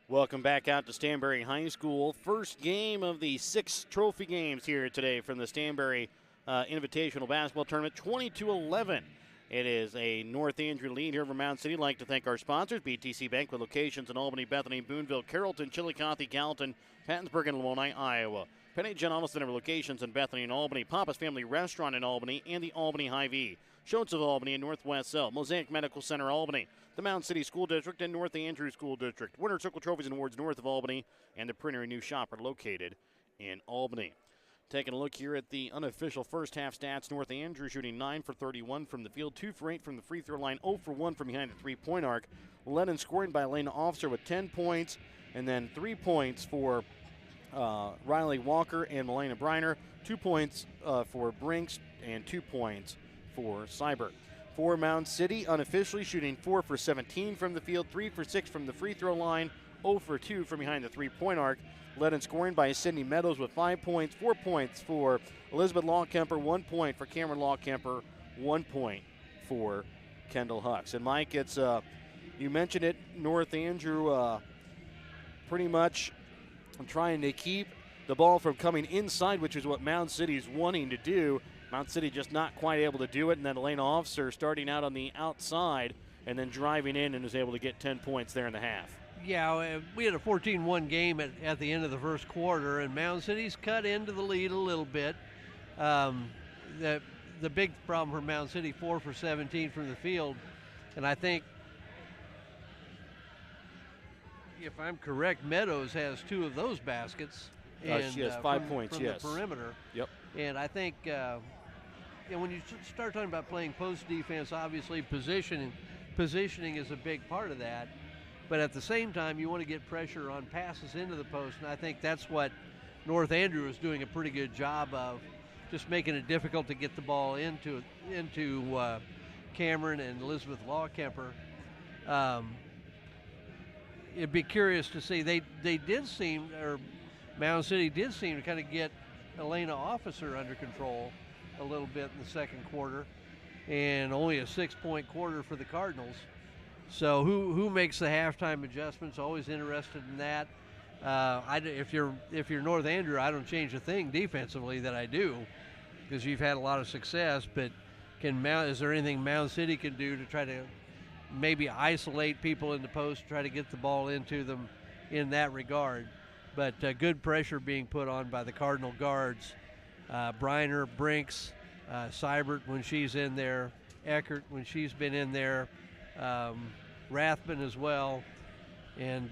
Welcome back out to Stanberry High School. First game of the 6 trophy games here today from the Stanberry Invitational Basketball Tournament, 20-11. It is a North Andrew lead here over Mound City. I'd like to thank our sponsors, BTC Bank, with locations in Albany, Bethany, Boonville, Carrollton, Chillicothe, Gallatin, Pattonsburg, and Lamoni, Iowa. Pettyjohn Auto Center locations in Bethany and Albany, Papa's Family Restaurant in Albany, and the Albany Hy-Vee. Schultz of Albany and Northwest Cell, Mosaic Medical Center, Albany, the Mound City School District, and North Andrew School District. Winter Circle Trophies and Awards north of Albany, and the Printer and New Shop are located in Albany. Taking a look here at the unofficial first half stats, North Andrew shooting 9 for 31 from the field, 2 for 8 from the free throw line, 0 for 1 from behind the three-point arc. Led in scoring by Elena Officer with 10 points, and then 3 points for Riley Walker and Melena Briner, 2 points for Brinks, and 2 points for Seibert. For Mound City, unofficially shooting 4 for 17 from the field, 3 for 6 from the free throw line, 0 for 2 from behind the three-point arc. Led in scoring by Sydney Meadows with 5 points, 4 points for Elizabeth Lawkemper, 1 point for Cameron Lawkemper, 1 point for Kendall Hucks. And Mike, it's you mentioned it, North Andrew pretty much trying to keep the ball from coming inside, which is what Mound City is wanting to do. Mound City just not quite able to do it, and then Elena Officer starting out on the outside and then driving in and is able to get 10 points there in the half. Yeah, we had a 14-1 game at the end of the first quarter, and Mound City's cut into the lead a little bit. The big problem for Mound City, 4 for 17 from the field, and I think, if I'm correct, Meadows has 2 of those baskets. She has 5 points, from yes. the perimeter. Yep. And I think when you start talking about playing post defense, obviously positioning is a big part of that. But at the same time, you want to get pressure on passes into the post, and I think that's what North Andrew is doing a pretty good job of, just making it difficult to get the ball into Cameron and Elizabeth Lawkemper. It'd be curious to see. They did seem, or Mound City did seem to kind of get Elena Officer under control a little bit in the second quarter, and only a 6-point quarter for the Cardinals. So who makes the halftime adjustments? Always interested in that. If you're North Andrew, I don't change a thing defensively that I do, because you've had a lot of success. But is there anything Mound City can do to try to maybe isolate people in the post, try to get the ball into them in that regard? But good pressure being put on by the Cardinal guards. Briner, Brinks, Seibert when she's in there, Eckert when she's been in there, Rathman as well. And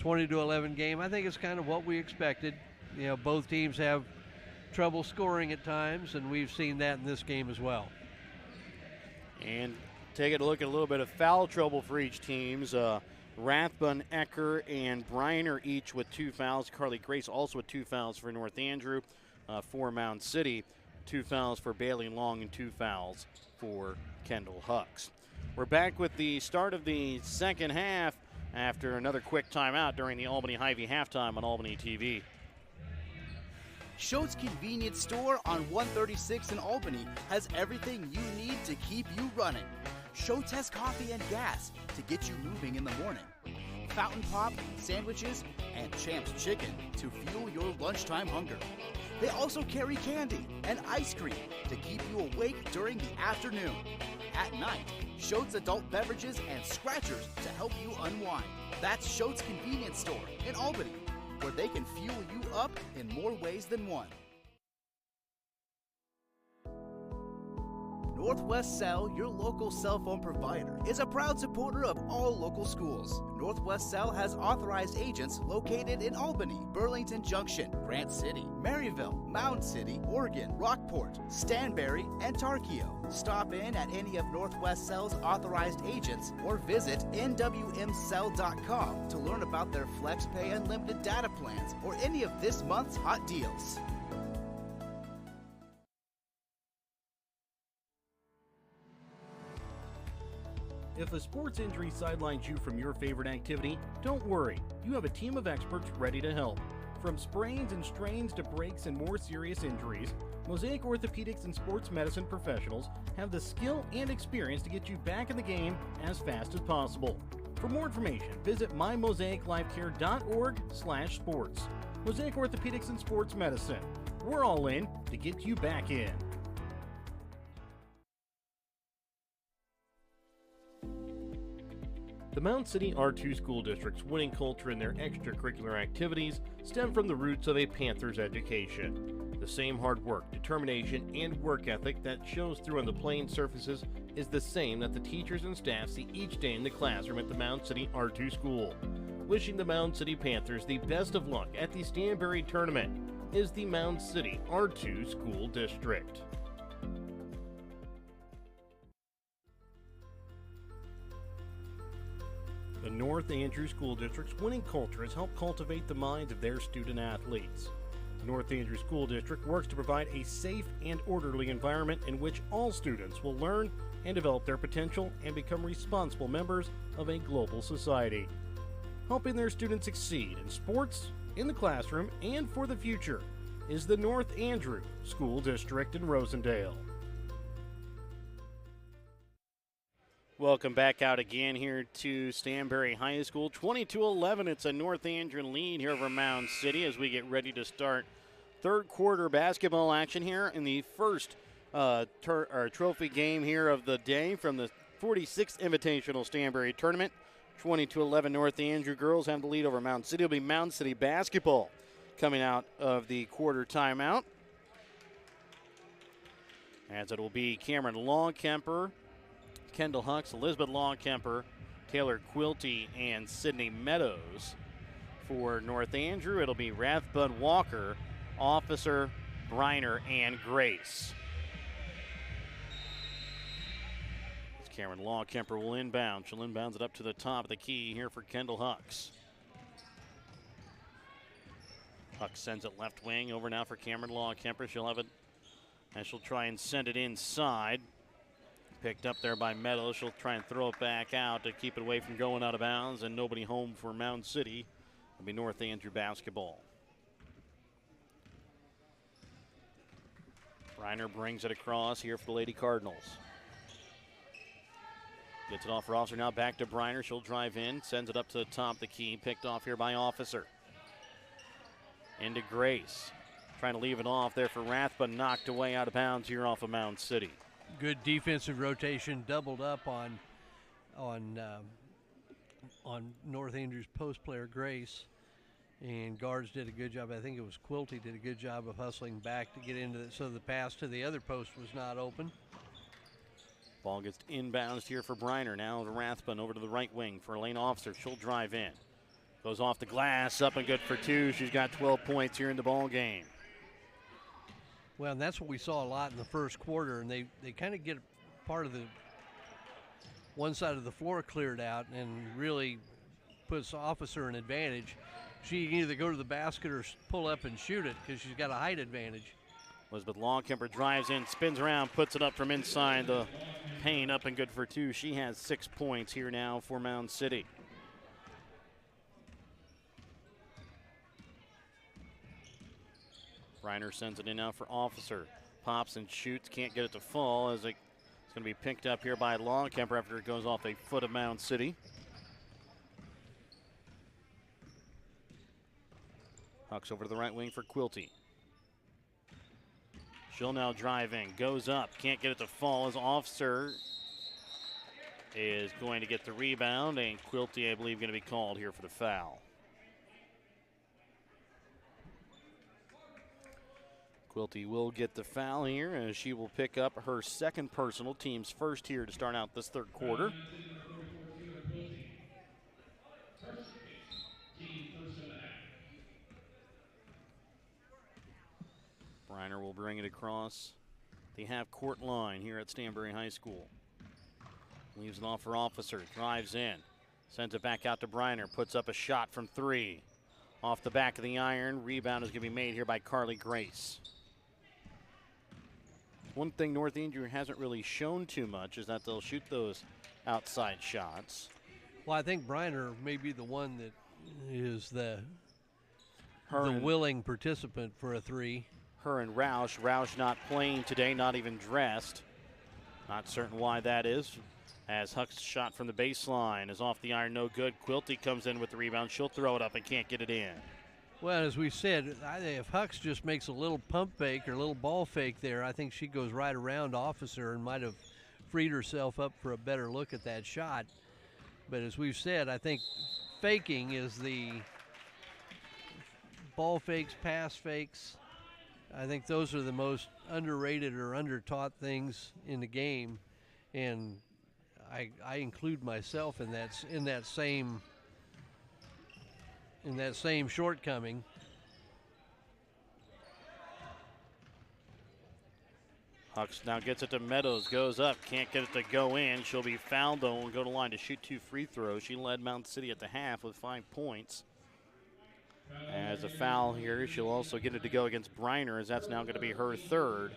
20-11 game, I think it's kind of what we expected. You know, both teams have trouble scoring at times, and we've seen that in this game as well. And taking a look at a little bit of foul trouble for each teams. Rathbun, Ecker, and Briner each with 2 fouls. Carly Grace also with 2 fouls for North Andrew. For Mound City, 2 fouls for Bailey Long and 2 fouls for Kendall Hucks. We're back with the start of the second half after another quick timeout during the Albany Hy-Vee halftime on Albany TV. Schultz Convenience Store on 136 in Albany has everything you need to keep you running. Schultz has coffee and gas to get you moving in the morning. Fountain Pop, sandwiches, and Champ's Chicken to fuel your lunchtime hunger. They also carry candy and ice cream to keep you awake during the afternoon. At night, Schultz adult beverages and scratchers to help you unwind. That's Schultz Convenience Store in Albany, where they can fuel you up in more ways than one. Northwest Cell, your local cell phone provider, is a proud supporter of all local schools. Northwest Cell has authorized agents located in Albany, Burlington Junction, Grant City, Maryville, Mound City, Oregon, Rockport, Stanberry, and Tarkio. Stop in at any of Northwest Cell's authorized agents or visit nwmcell.com to learn about their FlexPay unlimited data plans or any of this month's hot deals. If a sports injury sidelines you from your favorite activity, don't worry. You have a team of experts ready to help. From sprains and strains to breaks and more serious injuries, Mosaic Orthopedics and Sports Medicine professionals have the skill and experience to get you back in the game as fast as possible. For more information, visit mymosaiclifecare.org/sports. Mosaic Orthopedics and Sports Medicine. We're all in to get you back in. The Mound City R2 School District's winning culture and their extracurricular activities stem from the roots of a Panthers education. The same hard work, determination, and work ethic that shows through on the playing surfaces is the same that the teachers and staff see each day in the classroom at the Mound City R2 School. Wishing the Mound City Panthers the best of luck at the Stanberry Tournament is the Mound City R2 School District. The North Andrew School District's winning culture has helped cultivate the minds of their student athletes. The North Andrew School District works to provide a safe and orderly environment in which all students will learn and develop their potential and become responsible members of a global society. Helping their students succeed in sports, in the classroom, and for the future is the North Andrew School District in Rosendale. Welcome back out again here to Stanberry High School. 22-11, it's a North Andron lead here over Mound City as we get ready to start third quarter basketball action here in the first trophy game here of the day from the 46th Invitational Stanberry Tournament. 22-11, North Andrew girls have the lead over Mound City. It'll be Mound City basketball coming out of the quarter timeout. As it will be Cameron Longkemper, Kendall Hucks, Elizabeth Longkemper, Taylor Quilty, and Sydney Meadows. For North Andrew, it'll be Rathbun Walker, Officer, Briner, and Grace. Cameron Longkemper will inbound. She'll inbounds it up to the top of the key here for Kendall Hucks. Hucks sends it left wing over now for Cameron Longkemper. She'll have it, and she'll try and send it inside. Picked up there by Meadows. She'll try and throw it back out to keep it away from going out of bounds, and nobody home for Mound City. It'll be North Andrew basketball. Briner brings it across here for the Lady Cardinals. Gets it off for Officer, now back to Briner. She'll drive in, sends it up to the top of the key. Picked off here by Officer. Into Grace. Trying to leave it off there for Rathbun, knocked away out of bounds here off of Mound City. Good defensive rotation, doubled up on North Andrew's post player Grace, and guards did a good job. I think it was Quilty did a good job of hustling back to get into it, so the pass to the other post was not open. Ball gets inbounds here for Briner. Now to Rathbun over to the right wing for Elaine Officer. She'll drive in. Goes off the glass, up and good for two. She's got 12 points here in the ball game. Well, and that's what we saw a lot in the first quarter, and they kind of get part of the one side of the floor cleared out and really puts Officer an advantage. She can either go to the basket or pull up and shoot it because she's got a height advantage. Elizabeth Longkemper drives in, spins around, puts it up from inside the paint, up and good for two. She has 6 points here now for Mound City. Briner sends it in now for Officer. Pops and shoots, can't get it to fall as it's going to be picked up here by Longkemper after it goes off a foot of Mound City. Hucks over to the right wing for Quilty. She'll now drive in, goes up, can't get it to fall as Officer is going to get the rebound, and Quilty, I believe, going to be called here for the foul. Quilty will get the foul here as she will pick up her second personal, team's first here to start out this third quarter. Briner will bring it across the half-court line here at Stanberry High School. Leaves it off for Officer, drives in, sends it back out to Briner, puts up a shot from three. Off the back of the iron, rebound is going to be made here by Carly Grace. One thing North Andrew hasn't really shown too much is that they'll shoot those outside shots. Well, I think Briner may be the one that is the willing participant for a three. Her and Roush. Roush not playing today, not even dressed. Not certain why that is. As Huck's shot from the baseline is off the iron, no good. Quilty comes in with the rebound. She'll throw it up and can't get it in. Well, as we said, if Hucks just makes a little pump fake or a little ball fake there, I think she goes right around Officer and might have freed herself up for a better look at that shot. But as we've said, I think faking is the ball fakes, pass fakes. I think those are the most underrated or under-taught things in the game, and I include myself in that same shortcoming. Hucks now gets it to Meadows, goes up, can't get it to go in. She'll be fouled though and go to line to shoot 2 free throws. She led Mound City at the half with 5 points. As a foul here, she'll also get it to go against Briner, as that's now going to be her third.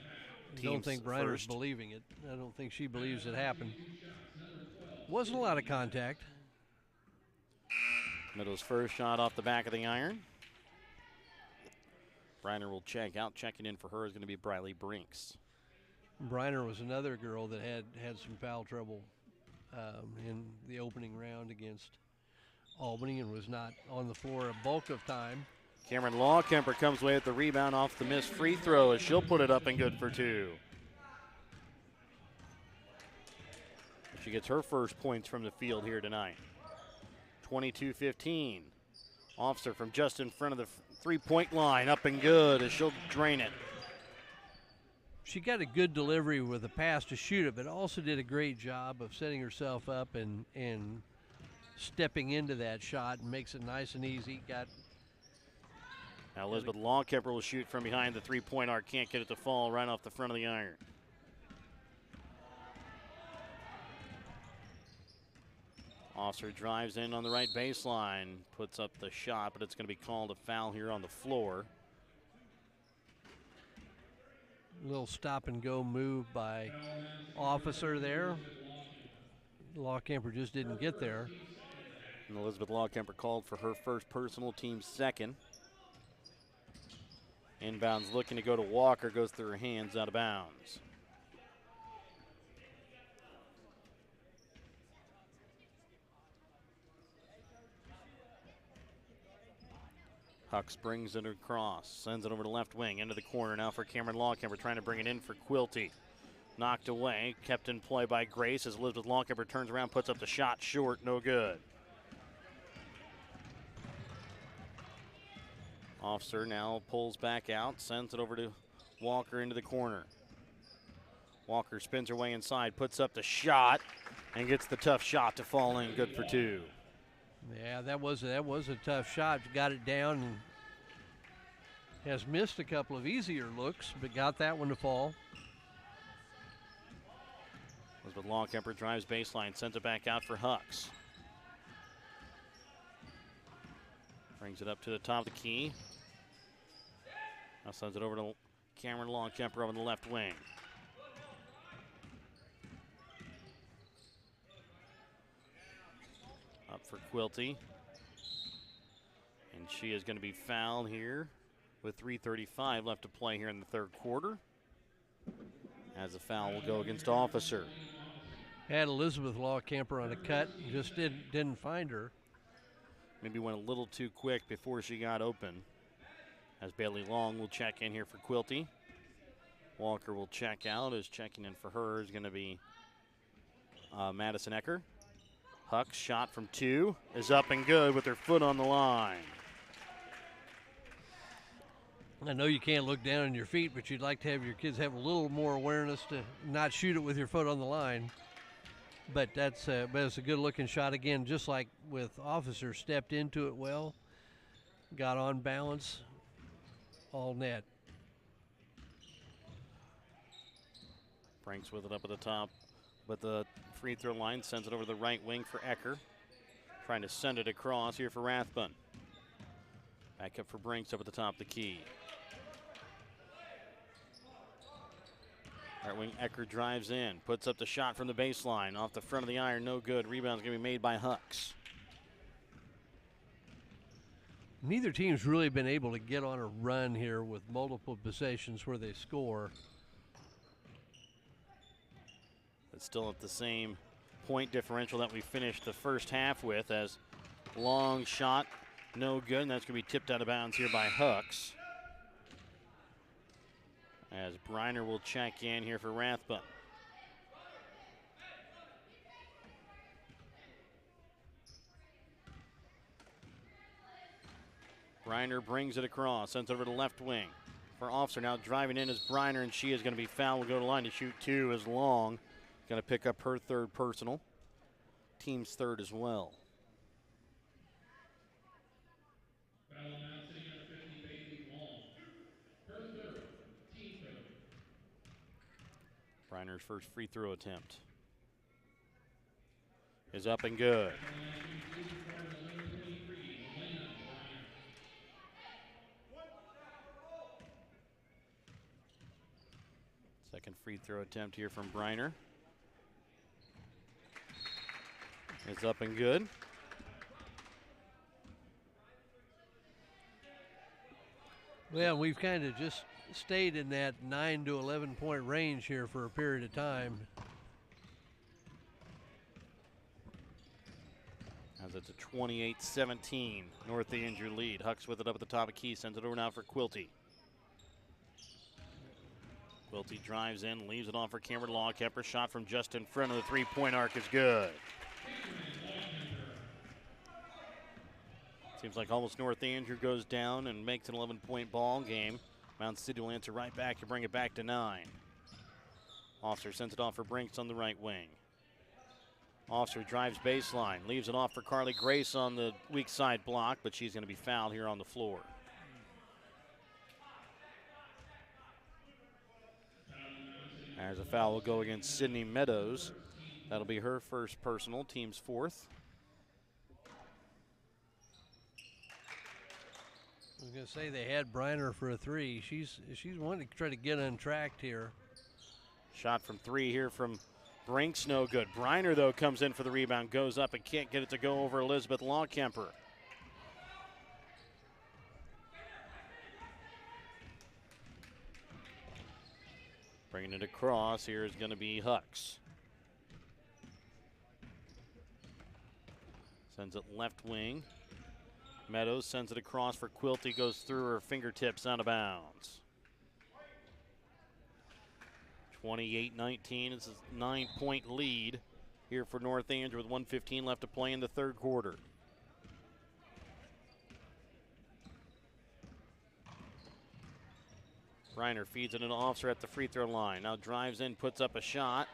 I don't think Briner's believing it. I don't think she believes it happened. Wasn't a lot of contact. Meadows' first shot off the back of the iron. Briner will check out. Checking in for her is going to be Briley Brinks. Briner was another girl that had some foul trouble in the opening round against Albany and was not on the floor a bulk of time. Cameron Lawkemper comes away with the rebound off the missed free throw as she'll put it up and good for 2. She gets her first points from the field here tonight. 22-15. Officer from just in front of the three-point line, up and good as she'll drain it. She got a good delivery with a pass to shoot it, but also did a great job of setting herself up and stepping into that shot and makes it nice and easy. Now Elizabeth Longkemper will shoot from behind the three-point arc. Can't get it to fall right off the front of the iron. Officer drives in on the right baseline, puts up the shot, but it's going to be called a foul here on the floor. Little stop and go move by Officer there. Lawkemper just didn't get there. And Elizabeth Lawkemper called for her first personal, team second. Inbounds looking to go to Walker, goes through her hands, out of bounds. Hucks brings it across, sends it over to left wing, into the corner now for Cameron Lawkemper, trying to bring it in for Quilty. Knocked away, kept in play by Grace as Elizabeth Lawkemper turns around, puts up the shot, short, no good. Officer now pulls back out, sends it over to Walker into the corner. Walker spins her way inside, puts up the shot, and gets the tough shot to fall in, good for 2. Yeah, that was a tough shot. Got it down and has missed a couple of easier looks, but got that one to fall. Elizabeth Lawkemper drives baseline, sends it back out for Hucks. Brings it up to the top of the key. Now sends it over to Cameron Lawkemper over the left wing. Up for Quilty. And she is going to be fouled here with 3:35 left to play here in the third quarter. As a foul will go against Officer. Had Elizabeth Lawkemper on a cut, just didn't find her. Maybe went a little too quick before she got open. As Bailey Long will check in here for Quilty. Walker will check out, as checking in for her is going to be Madison Ecker. Huck's shot from 2 is up and good with her foot on the line. I know you can't look down on your feet, but you'd like to have your kids have a little more awareness to not shoot it with your foot on the line. But it's a good looking shot again, just like with Officer, stepped into it well, got on balance, all net. Franks with it up at the top, but the free throw line sends it over the right wing for Ecker. Trying to send it across here for Rathbun. Back up for Brinks up at the top of the key. Right wing Ecker drives in, puts up the shot from the baseline, off the front of the iron, no good. Rebound's gonna be made by Hucks. Neither team's really been able to get on a run here with multiple possessions where they score. It's still at the same point differential that we finished the first half with, as long shot, no good, and that's gonna be tipped out of bounds here by Hucks. As Briner will check in here for Rathbun. Briner brings it across, sends it over to left wing. For Officer now driving in is Briner, and she is going to be fouled. Will go to the line to shoot 2 as Long. Going to pick up her third personal. Team's third as well. Briner's first free throw attempt is up and good. Second free throw attempt here from Briner. It's up and good. Well, we've kind of just stayed in that 9 to 11 point range here for a period of time. as it's a 28-17 North Andrew lead. Hucks with it up at the top of key, sends it over now for Quilty. Quilty drives in, leaves it on for Cameron Lawkemper. Shot from just in front of the three-point arc is good. Seems like almost North Andrew goes down and makes an 11-point ball game. Mound City will answer right back to bring it back to 9. Officer sends it off for Brinks on the right wing. Officer drives baseline, leaves it off for Carly Grace on the weak side block, but she's going to be fouled here on the floor. As a foul will go against Sydney Meadows. That'll be her first personal, team's 4th. I was going to say they had Briner for a 3. She's wanting to try to get untracked here. Shot from 3 here from Brinks, no good. Briner, though, comes in for the rebound, goes up and can't get it to go over Elizabeth Lawkemper. Bringing it across here is going to be Hucks. Sends it left wing. Meadows sends it across for Quilty, goes through her fingertips out of bounds. 28-19, it's a 9-point lead here for North Andrew with 1:15 left to play in the third quarter. Reiner feeds it into Officer at the free throw line. Now drives in, puts up a shot.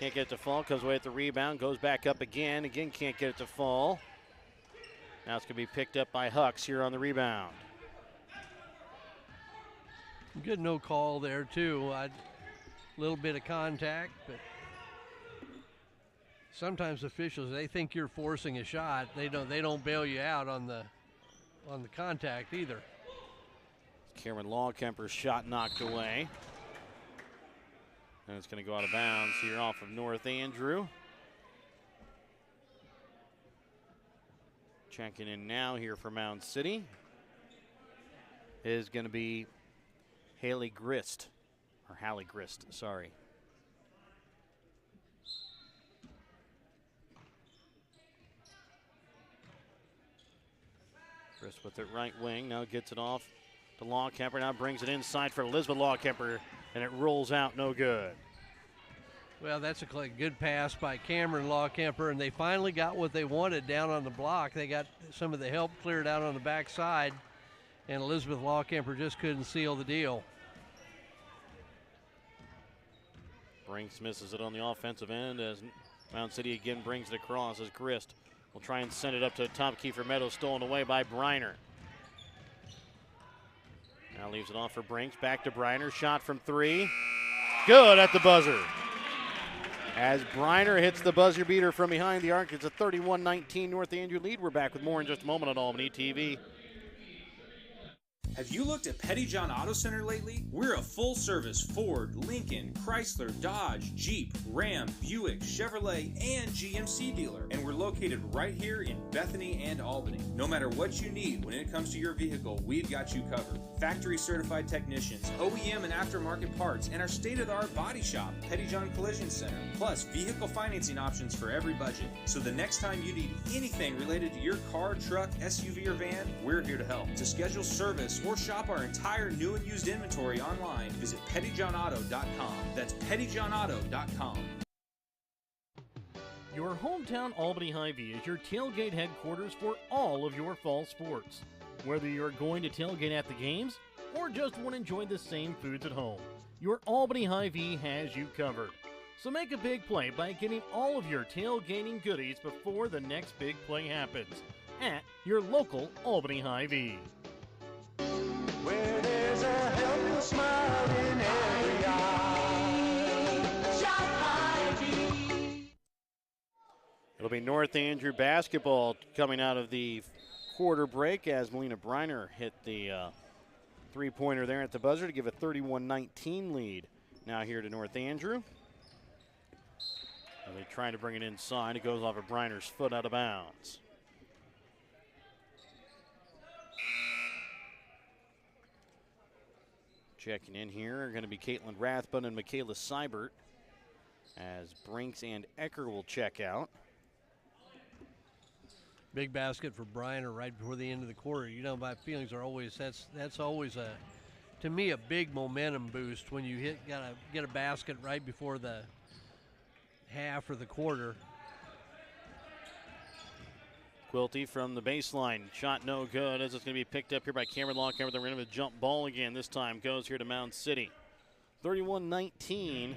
Can't get it to fall, comes away at the rebound, goes back up again. Again, can't get it to fall. Now it's going to be picked up by Hucks here on the rebound. Good no call there, too. Little bit of contact, but sometimes officials, they think you're forcing a shot. They don't bail you out on the contact either. Cameron Lawkemper's shot knocked away. And it's going to go out of bounds here off of North Andrew. Checking in now here for Mound City is going to be Hallie Grist. Or Hallie Grist, sorry. Grist with it right wing, now gets it off to Lawkemper, now brings it inside for Elizabeth Lawkemper, and it rolls out, no good. Well, that's a good pass by Cameron Lawkemper, and they finally got what they wanted down on the block. They got some of the help cleared out on the backside, and Elizabeth Lawkemper just couldn't seal the deal. Brinks misses it on the offensive end as Mound City again brings it across as Grist will try and send it up to the top key for Meadows, stolen away by Briner. Now leaves it off for Brinks, back to Briner, shot from 3. Good at the buzzer. As Briner hits the buzzer beater from behind the arc, it's a 31-19 North Andrew lead. We're back with more in just a moment on Albany TV. Have you looked at Petty John Auto Center lately? We're a full-service Ford, Lincoln, Chrysler, Dodge, Jeep, Ram, Buick, Chevrolet, and GMC dealer. And we're located right here in Bethany and Albany. No matter what you need when it comes to your vehicle, we've got you covered. Factory-certified technicians, OEM and aftermarket parts, and our state-of-the-art body shop, Petty John Collision Center. Plus, vehicle financing options for every budget. So the next time you need anything related to your car, truck, SUV, or van, we're here to help. To schedule service or shop our entire new and used inventory online, visit pettyjohnauto.com. That's pettyjohnauto.com. Your hometown Albany Hy-Vee is your tailgate headquarters for all of your fall sports. Whether you're going to tailgate at the games or just want to enjoy the same foods at home, your Albany Hy-Vee has you covered. So make a big play by getting all of your tailgating goodies before the next big play happens at your local Albany Hy-Vee. Where there's a helpful smile in every eye. Shop Hy-Vee. It'll be North Andrew basketball coming out of the quarter break as Melina Briner hit the three-pointer there at the buzzer to give a 31-19 lead. Now here to North Andrew. And they're trying to bring it inside. It goes off of Briner's foot out of bounds. Checking in here are going to be Caitlin Rathbun and Michaela Seibert as Brinks and Ecker will check out. Big basket for Bryner right before the end of the quarter. You know, my feelings are always that's always to me a big momentum boost when you gotta get a basket right before the half or the quarter. Quilty from the baseline. Shot no good as it's going to be picked up here by Cameron Longcamper. They're going to jump ball again. This time goes here to Mound City. 31-19.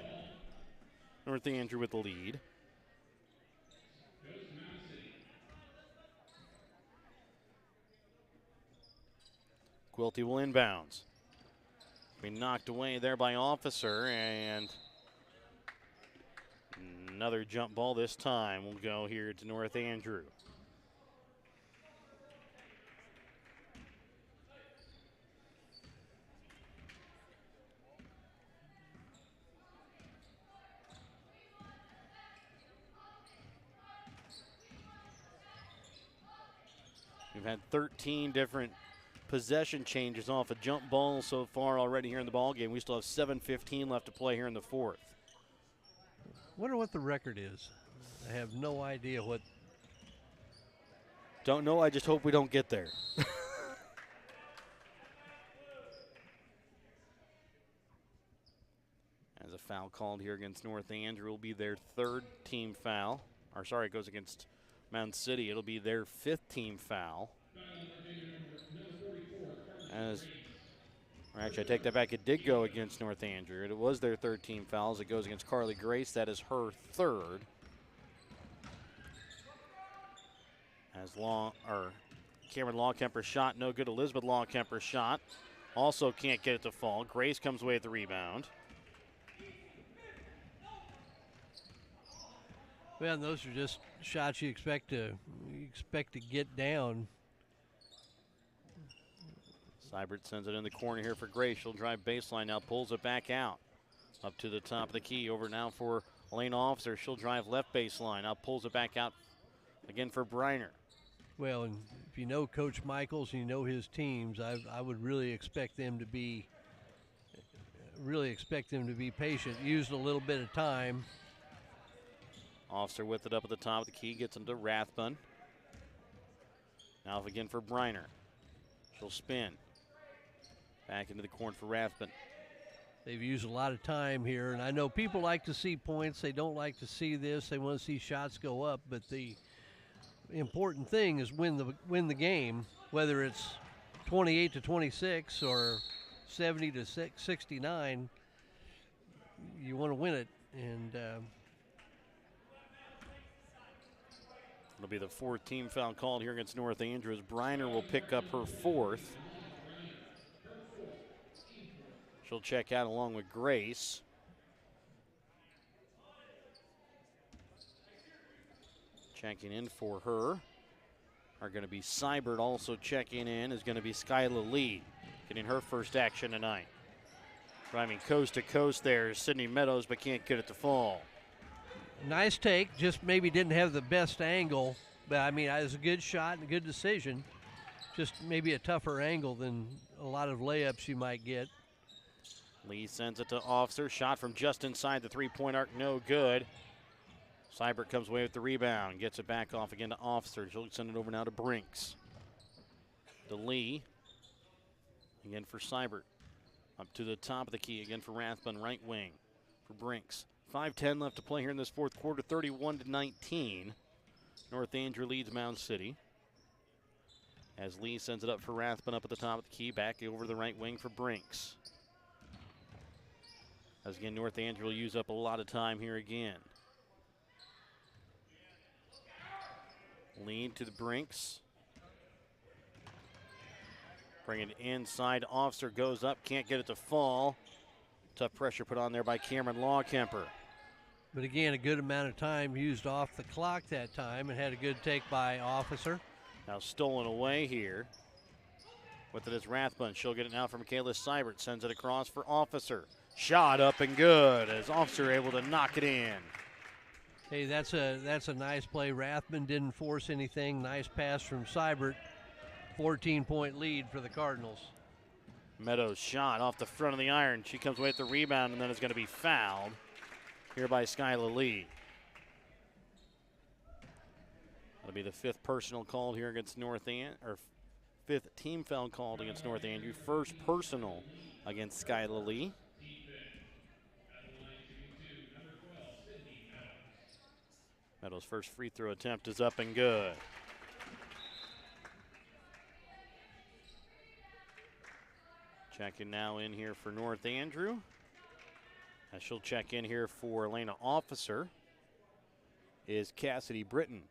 North Andrew with the lead. Quilty will inbounds. Be knocked away there by Officer, and another jump ball this time will go here to North Andrew. We've had 13 different possession changes off a jump ball so far already here in the ball game. We still have 7:15 left to play here in the fourth. Wonder what the record is. I have no idea what. Don't know. I just hope we don't get there. As a foul called here against North Andrew, will be their third team foul. Or sorry, it goes against Mound City. It'll be their fifth team foul. Actually, I take that back. It did go against North Andrew. It was their third team foul as it goes against Carly Grace. That is her third. As Cameron Longcamper's shot no good. Elizabeth Longcamper's shot also can't get it to fall. Grace comes away with the rebound. Well, and those are just shots you expect to get down. Seibert sends it in the corner here for Grace. She'll drive baseline now, pulls it back out. Up to the top of the key, over now for Elaine Officer. She'll drive left baseline, now pulls it back out again for Bryner. Well, and if you know Coach Michaels and you know his teams, I would really expect them to be patient. Used a little bit of time. Officer with it up at the top of the key, gets into Rathbun. Now again for Bryner. She'll spin. Back into the corner for Rathbun. They've used a lot of time here, and I know people like to see points. They don't like to see this. They want to see shots go up, but the important thing is win the game, whether it's 28-26 or 70-69. You want to win it, and it'll be the fourth team foul called here against North Andrew as Bryner will pick up her fourth. She'll check out along with Grace. Checking in for her are going to be Seibert. Also checking in is going to be Skyla Lee, getting her first action tonight. Driving coast to coast there is Sydney Meadows, but can't get it to fall. Nice take, just maybe didn't have the best angle, but I mean, it was a good shot and a good decision. Just maybe a tougher angle than a lot of layups you might get. Lee sends it to Officer. Shot from just inside the three-point arc, no good. Seibert comes away with the rebound, gets it back off again to Officer. She'll send it over now to Brinks. To Lee. Again for Seibert. Up to the top of the key again for Rathbun, right wing for Brinks. 5:10 left to play here in this fourth quarter, 31-19. North Andrew leads Mound City. As Lee sends it up for Rathbun up at the top of the key, back over the right wing for Brinks. As again, North Andrew will use up a lot of time here again. Lead to the Brinks. Bring it inside. Officer goes up, can't get it to fall. Tough pressure put on there by Cameron Longcamper. But again, a good amount of time used off the clock that time, and had a good take by Officer. Now stolen away here. With it is Rathbun. She'll get it now from Michaela Seibert. Sends it across for Officer. Shot up and good as Officer able to knock it in. Hey, that's a nice play. Rathbun didn't force anything. Nice pass from Seibert. 14-point lead for the Cardinals. Meadows shot off the front of the iron. She comes away with the rebound and then is going to be fouled here by Skyla Lee. That'll be the 5th personal called here against North Andrew, or 5th team foul called against North Andrew. First personal against Skyla Lee. Meadows' first free throw attempt is up and good. Checking now in here for North Andrew. As she'll check in here for Elena Officer is Cassidy Britton,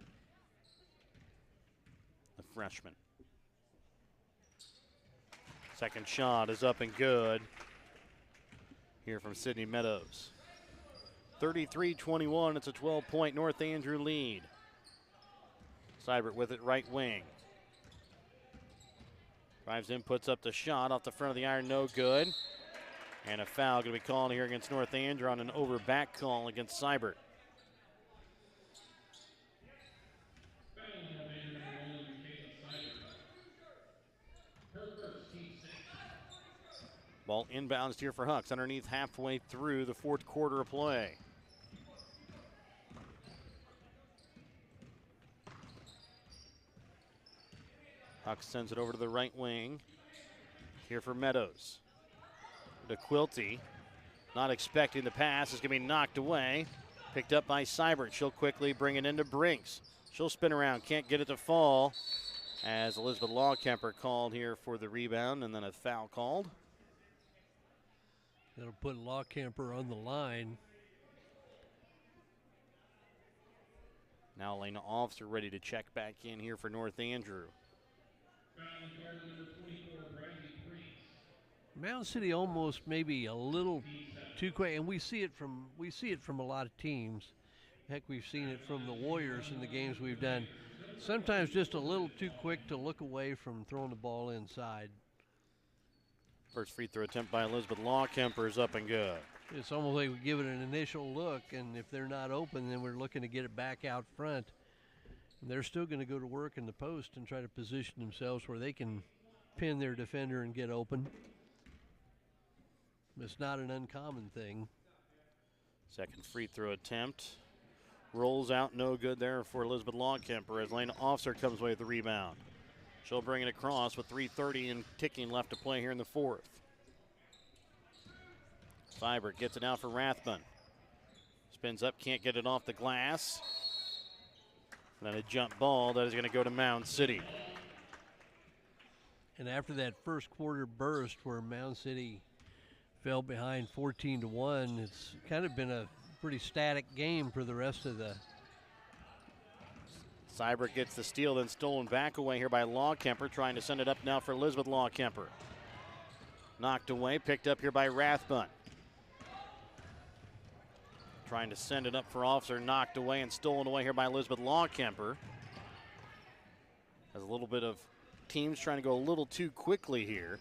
the freshman. Second shot is up and good here from Sydney Meadows. 33-21, it's a 12-point North Andrew lead. Seibert with it right wing. Drives in, puts up the shot off the front of the iron, no good. And a foul going to be called here against North Andrew on an over back call against Seibert. Ball inbounds here for Hucks, underneath halfway through the 4th quarter of play. Hucks sends it over to the right wing. Here for Meadows. To Quilty. Not expecting the pass. It's going to be knocked away. Picked up by Seibert. She'll quickly bring it into Brinks. She'll spin around. Can't get it to fall. As Elizabeth Lawkemper called here for the rebound, and then a foul called. That'll put Lawkemper on the line. Now Elena Officer ready to check back in here for North Andrew. Mound City almost maybe a little too quick, and we see it from a lot of teams. Heck, we've seen it from the Warriors in the games we've done. Sometimes just a little too quick to look away from throwing the ball inside. First free throw attempt by Elizabeth Lawkemper is up and good. It's almost like we give it an initial look, and if they're not open, then we're looking to get it back out front. And they're still going to go to work in the post and try to position themselves where they can pin their defender and get open. It's not an uncommon thing. Second free throw attempt. Rolls out, no good there for Elizabeth Lawkemper as Lena Officer comes away with the rebound. She'll bring it across with 3:30 and ticking left to play here in the 4th. Seibert gets it out for Rathbun. Spins up, can't get it off the glass. And then a jump ball that is going to go to Mound City. And after that first quarter burst where Mound City fell behind 14-1, it's kind of been a pretty static game for the rest of the. Seibert gets the steal, then stolen back away here by Lawkemper, trying to send it up now for Elizabeth Lawkemper. Knocked away, picked up here by Rathbun. Trying to send it up for Officer, knocked away and stolen away here by Elizabeth Lawkemper. Has a little bit of teams trying to go a little too quickly here.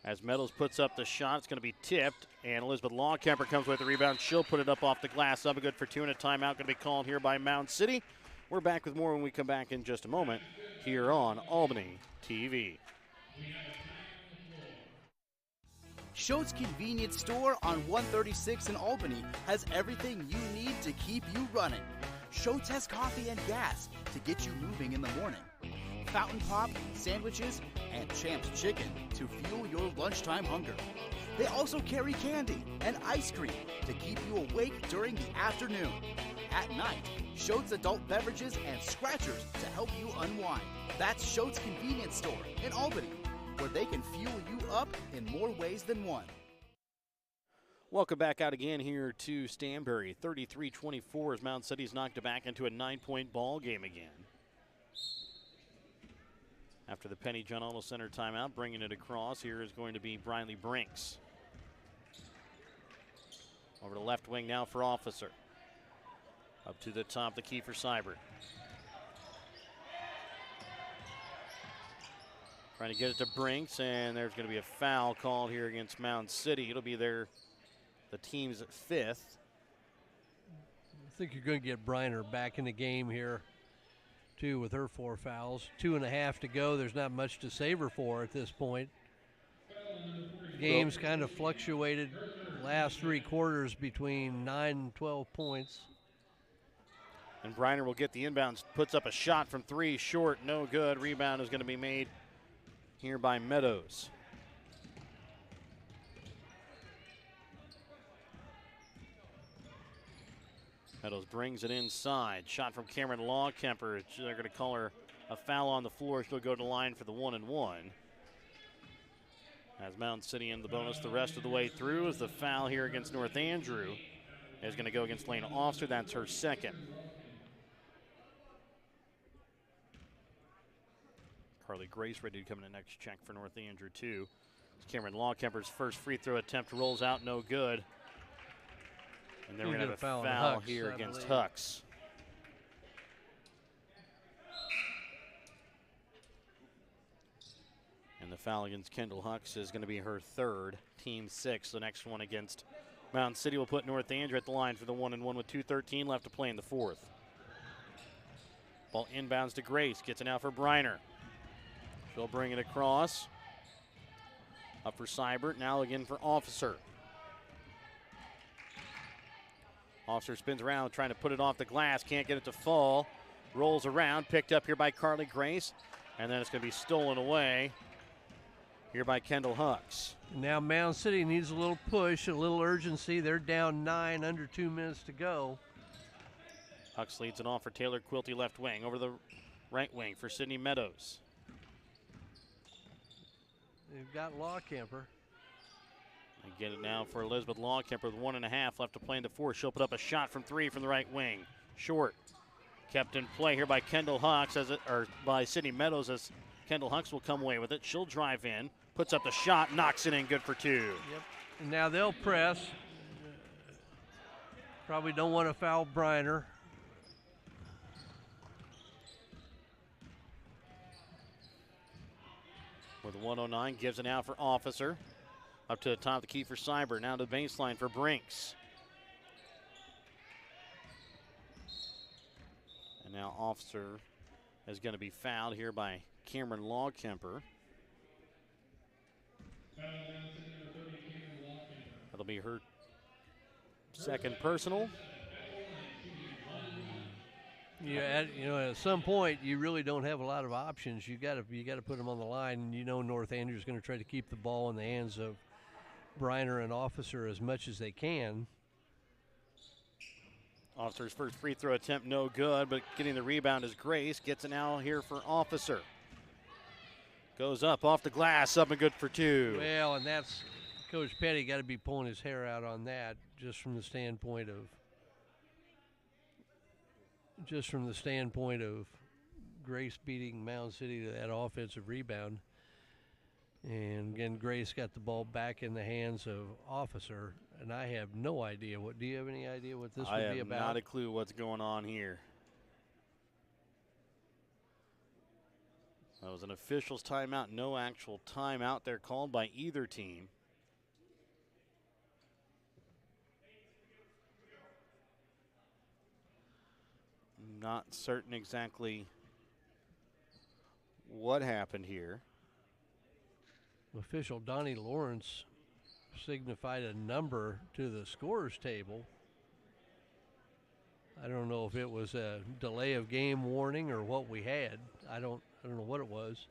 As Meadows puts up the shot, it's going to be tipped, and Elizabeth Lawkemper comes with the rebound. She'll put it up off the glass, up and good for 2, and a timeout going to be called here by Mound City. We're back with more when we come back in just a moment here on Albany TV. Schultz Convenience Store on 136 in Albany has everything you need to keep you running. Schultz has coffee and gas to get you moving in the morning. Fountain Pop, sandwiches, and Champ's Chicken to fuel your lunchtime hunger. They also carry candy and ice cream to keep you awake during the afternoon. At night, Schultz adult beverages and scratchers to help you unwind. That's Schultz Convenience Store in Albany, where they can fuel you up in more ways than one. Welcome back out again here to Stanberry. 33-24 as Mound City's knocked it back into a 9-point ball game again. After the Penny John Auto Center timeout, bringing it across here is going to be Briley Brinks. Over to left wing now for Officer. Up to the top, the key for Seibert. Trying to get it to Brinks, and there's going to be a foul called here against Mound City. It'll be the team's 5th. I think you're going to get Briner back in the game here, too, with her 4 fouls. 2.5 to go. There's not much to save her for at this point. Game's kind of fluctuated last 3 quarters between 9 and 12 points. And Briner will get the inbounds, puts up a shot from 3, short, no good. Rebound is going to be made here by Meadows. Meadows brings it inside. Shot from Cameron Lawkemper. They're going to call her a foul on the floor. She'll go to the line for the 1-and-1. As Mound City in the bonus the rest of the way through, as the foul here against North Andrew is going to go against Lane Officer. That's her second. Carly Grace ready to come in the next check for North Andrew too. Cameron Lawkemper's first free throw attempt rolls out, no good. And then we're going to have a foul here against Hucks. And the foul against Kendall Hucks is going to be her third, team 6. The next one against Mound City will put North Andrew at the line for the 1-and-1 with 2:13 left to play in the fourth. Ball inbounds to Grace, gets it out for Briner. She'll bring it across. Up for Seibert, now again for Officer. Officer spins around, trying to put it off the glass, can't get it to fall. Rolls around, picked up here by Carly Grace, and then it's going to be stolen away here by Kendall Hucks. Now Mound City needs a little push, a little urgency. They're down 9, under 2 minutes to go. Hucks leads it off for Taylor Quilty, left wing. Over the right wing for Sydney Meadows. They've got Lawkemper. They get it now for Elizabeth Lawkemper with 1.5 left to play in the fourth. She'll put up a shot from 3 from the right wing. Short. Kept in play here by Kendall Hucks, or by Sydney Meadows, as Kendall Hucks will come away with it. She'll drive in, puts up the shot, knocks it in, good for 2. Yep. And now they'll press. Probably don't want to foul Briner. With 109, gives it out for Officer. Up to the top of the key for Seibert. Now to the baseline for Brinks. And now Officer is going to be fouled here by Cameron Lawkemper. That'll be her second personal. Yeah, at some point you really don't have a lot of options. You got to put them on the line, and North Andrew's going to try to keep the ball in the hands of Briner and Officer as much as they can. Officer's first free throw attempt, no good, but getting the rebound is Grace. Gets it now here for Officer. Goes up off the glass, up and good for 2. Well, and that's Coach Petty got to be pulling his hair out on that, just from the standpoint of Grace beating Mound City to that offensive rebound. And again, Grace got the ball back in the hands of Officer, and I have no idea. Do you have any idea what this would be about? I have not a clue what's going on here. That was an official's timeout. No actual timeout there called by either team. Not certain exactly what happened here. Official Donnie Lawrence signified a number to the scorer's table. I don't know if it was a delay of game warning or what we had. I don't know what it was.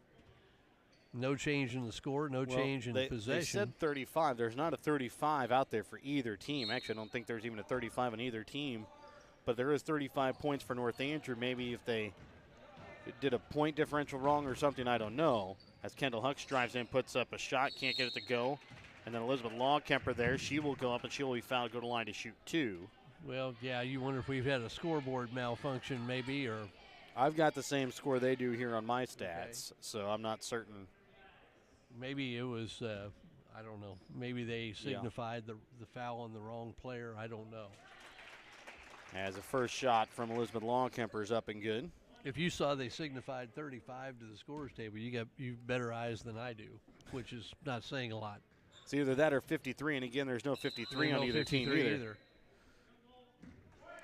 No change in the score, no change in possession. They said 35. There's not a 35 out there for either team. Actually, I don't think there's even a 35 on either team. But there is 35 points for North Andrew. Maybe if they did a point differential wrong or something, I don't know. As Kendall Hucks drives in, puts up a shot, can't get it to go. And then Elizabeth Lawkemper there, she will go up and she will be fouled, go to the line to shoot 2. Well, yeah, you wonder if we've had a scoreboard malfunction maybe, or... I've got the same score they do here on my stats, so I'm not certain. Maybe it was, I don't know, maybe they signified the foul on the wrong player, I don't know. As the first shot from Elizabeth Lawkemper is up and good. If you saw they signified 35 to the scorer's table, you've better eyes than I do, which is not saying a lot. It's either that or 53, and again, there's no 53 on either team either.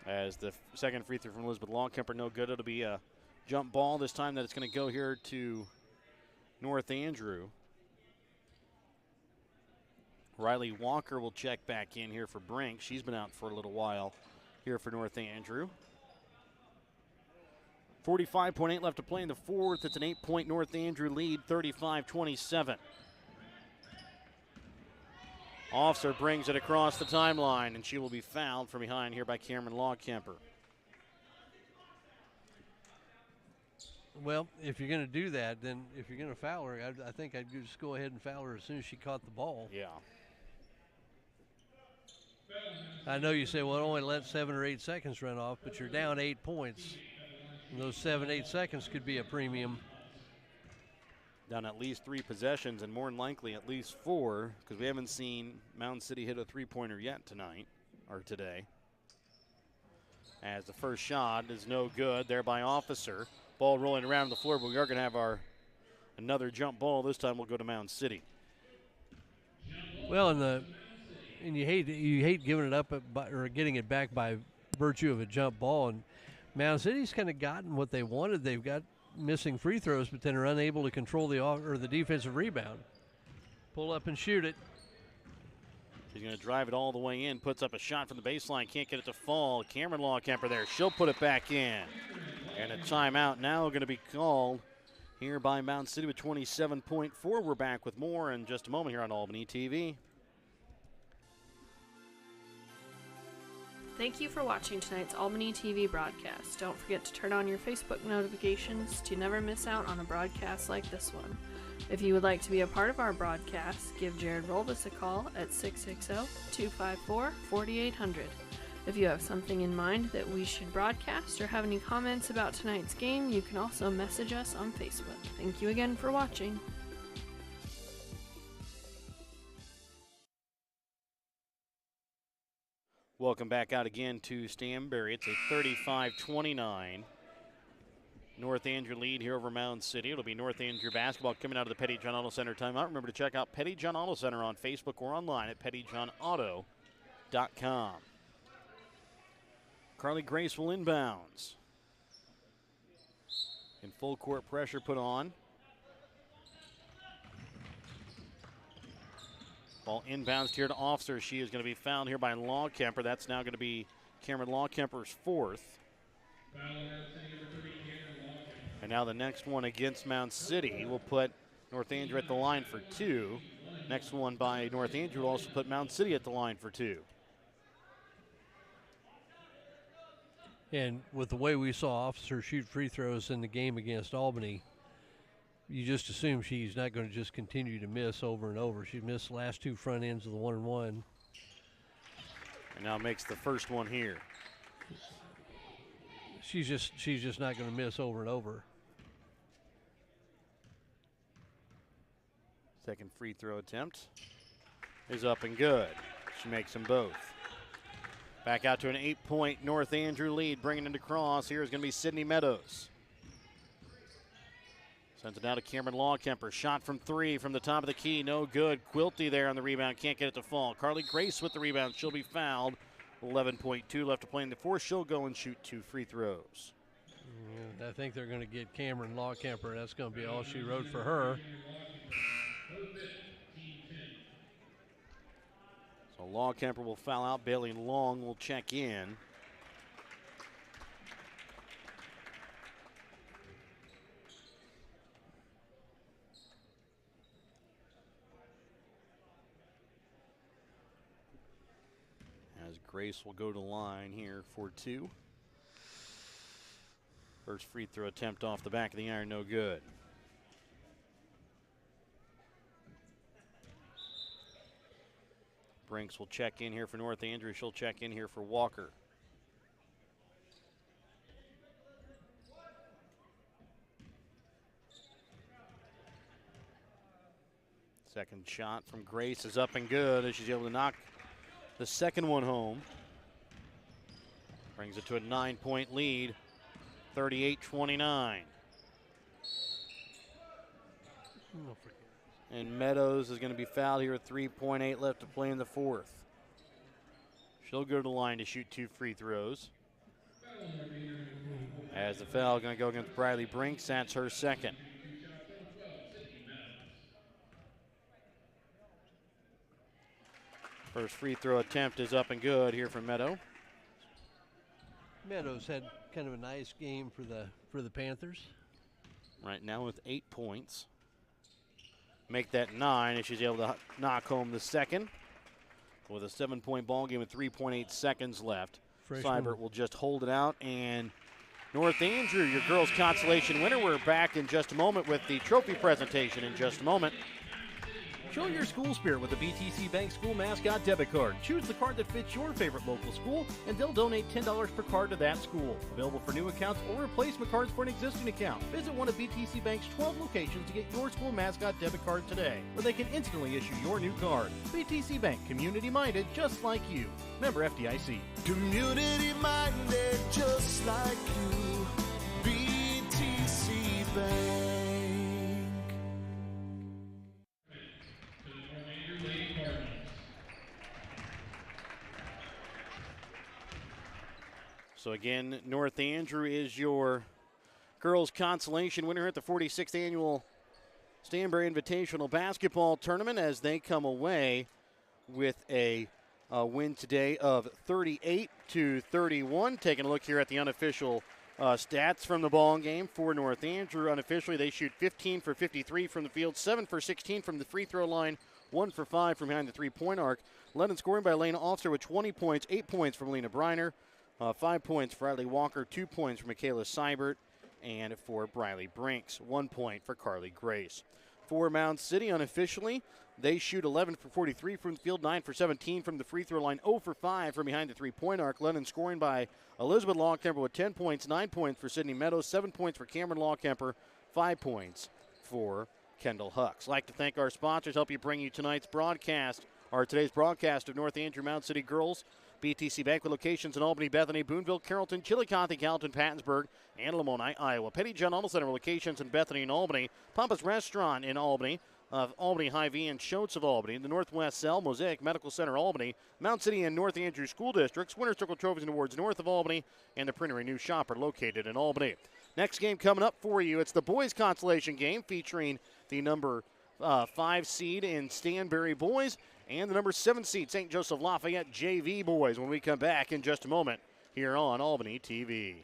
As the second free throw from Elizabeth Lawkemper, no good. It'll be a jump ball this time that it's going to go here to North Andrew. Riley Walker will check back in here for Brink. She's been out for a little while here for North Andrew. 45.8 left to play in the fourth. It's an 8-point North Andrew lead, 35-27. Officer brings it across the timeline, and she will be fouled from behind here by Cameron Lawkemper. Well, if you're going to do that, then if you're going to foul her, I think I'd just go ahead and foul her as soon as she caught the ball. Yeah. I know you say, well, only let 7 or 8 seconds run off, but you're down 8 points. And those 7, 8 seconds could be a premium. Down at least 3 possessions, and more than likely at least 4, because we haven't seen Mound City hit a three-pointer yet tonight, or today. As the first shot is no good there by Officer. Ball rolling around the floor, but we are going to have another jump ball. This time we'll go to Mound City. Well, and you hate giving it up or getting it back by virtue of a jump ball. And Mound City's kind of gotten what they wanted. They've got missing free throws, but then are unable to control the defensive rebound. Pull up and shoot it. She's going to drive it all the way in, puts up a shot from the baseline, can't get it to fall. Cameron Lawkemper there, she'll put it back in. And a timeout now going to be called here by Mound City with 27.4. We're back with more in just a moment here on Albany TV. Thank you for watching tonight's Albany TV broadcast. Don't forget to turn on your Facebook notifications to never miss out on a broadcast like this one. If you would like to be a part of our broadcast, give Jared Roldis a call at 660-254-4800. If you have something in mind that we should broadcast or have any comments about tonight's game, you can also message us on Facebook. Thank you again for watching. Welcome back out again to Stanberry. It's a 35-29 North Andrew lead here over Mound City. It'll be North Andrew basketball coming out of the Petty John Auto Center timeout. Remember to check out Petty John Auto Center on Facebook or online at pettyjohnauto.com. Carly Grace will inbounds. And full court pressure put on. Ball inbounds here to Officer. She is going to be fouled here by Lawkemper. That's now going to be Cameron Lawkemper's fourth. And now the next one against Mound City will put North Andrew at the line for 2. Next one by North Andrew will also put Mound City at the line for 2. And with the way we saw Officer shoot free throws in the game against Albany, you just assume she's not going to just continue to miss over and over. She missed the last 2 front ends of the 1-and-1. And now makes the first one here. She's just not going to miss over and over. Second free throw attempt is up and good. She makes them both. Back out to an 8-point North Andrew lead, bringing it across. Here is going to be Sydney Meadows. Sends it down to Cameron Lawkemper. Shot from 3 from the top of the key. No good. Quilty there on the rebound. Can't get it to fall. Carly Grace with the rebound. She'll be fouled. 11.2 left to play in the fourth. She'll go and shoot 2 free throws. Yeah, I think they're going to get Cameron Lawkemper. That's going to be all she wrote for her. So Lawkemper will foul out. Bailey Long will check in. As Grace will go to the line here for 2. First free throw attempt off the back of the iron, no good. Brinks will check in here for North Andrew. She'll check in here for Walker. Second shot from Grace is up and good as she's able to knock the second one home. Brings it to a 9-point lead, 38-29. And Meadows is going to be fouled here with 3.8 left to play in the fourth. She'll go to the line to shoot 2 free throws. As the foul going to go against Bradley Brinks, that's her second. First free throw attempt is up and good here from Meadows. Meadows had kind of a nice game for for the Panthers. Right now with 8 points. Make that 9 if she's able to knock home the second. With a 7-point ball game with 3.8 seconds left. Freshman. Seibert will just hold it out, and North Andrew, your girls' consolation winner. We're back in just a moment with the trophy presentation in just a moment. Show your school spirit with the BTC Bank School Mascot Debit Card. Choose the card that fits your favorite local school, and they'll donate $10 per card to that school. Available for new accounts or replacement cards for an existing account. Visit one of BTC Bank's 12 locations to get your school mascot debit card today, where they can instantly issue your new card. BTC Bank, community-minded just like you. Member FDIC. Community minded just like you. BTC Bank. To the North Andrew Lady Cardinals. So again, North Andrew is your girls' consolation winner at the 46th annual Stanberry Invitational Basketball Tournament as they come away with a win today of 38-31. Taking a look here at the unofficial stats from the ball game for North Andrew. Unofficially, they shoot 15 for 53 from the field, 7 for 16 from the free throw line, 1 for 5 from behind the three-point arc. Led in scoring by Elena Officer with 20 points, 8 points from Lena Briner, 5 points for Riley Walker, 2 points for Michaela Seibert, and for Briley Brinks, 1 point for Carly Grace. For Mound City, unofficially, they shoot 11 for 43 from the field, 9 for 17 from the free throw line, 0 for 5 from behind the three-point arc. Led in scoring by Elizabeth Lawkemper with 10 points, 9 points for Sydney Meadows, 7 points for Cameron Lawkemper, 5 points for Kendall Hucks. Like to thank our sponsors, help you bring you tonight's broadcast, or today's broadcast of North Andrew Mound City Girls. BTC Bank with locations in Albany, Bethany, Boonville, Carrollton, Chillicothe, Gallatin, Pattonsburg, and Lamoni, Iowa. Petty John Auto Center with locations in Bethany and Albany. Papa's Restaurant in Albany. Albany Hy-Vee and Schultz of Albany. The Northwest Cell, Mosaic Medical Center, Albany. Mount City and North Andrew School Districts. Winter Circle Trophies and Awards north of Albany. And the Printery New Shopper located in Albany. Next game coming up for you. It's the boys' consolation game featuring the number 5 seed in Stanberry boys and the number 7 seed St. Joseph Lafayette JV boys when we come back in just a moment here on Albany TV.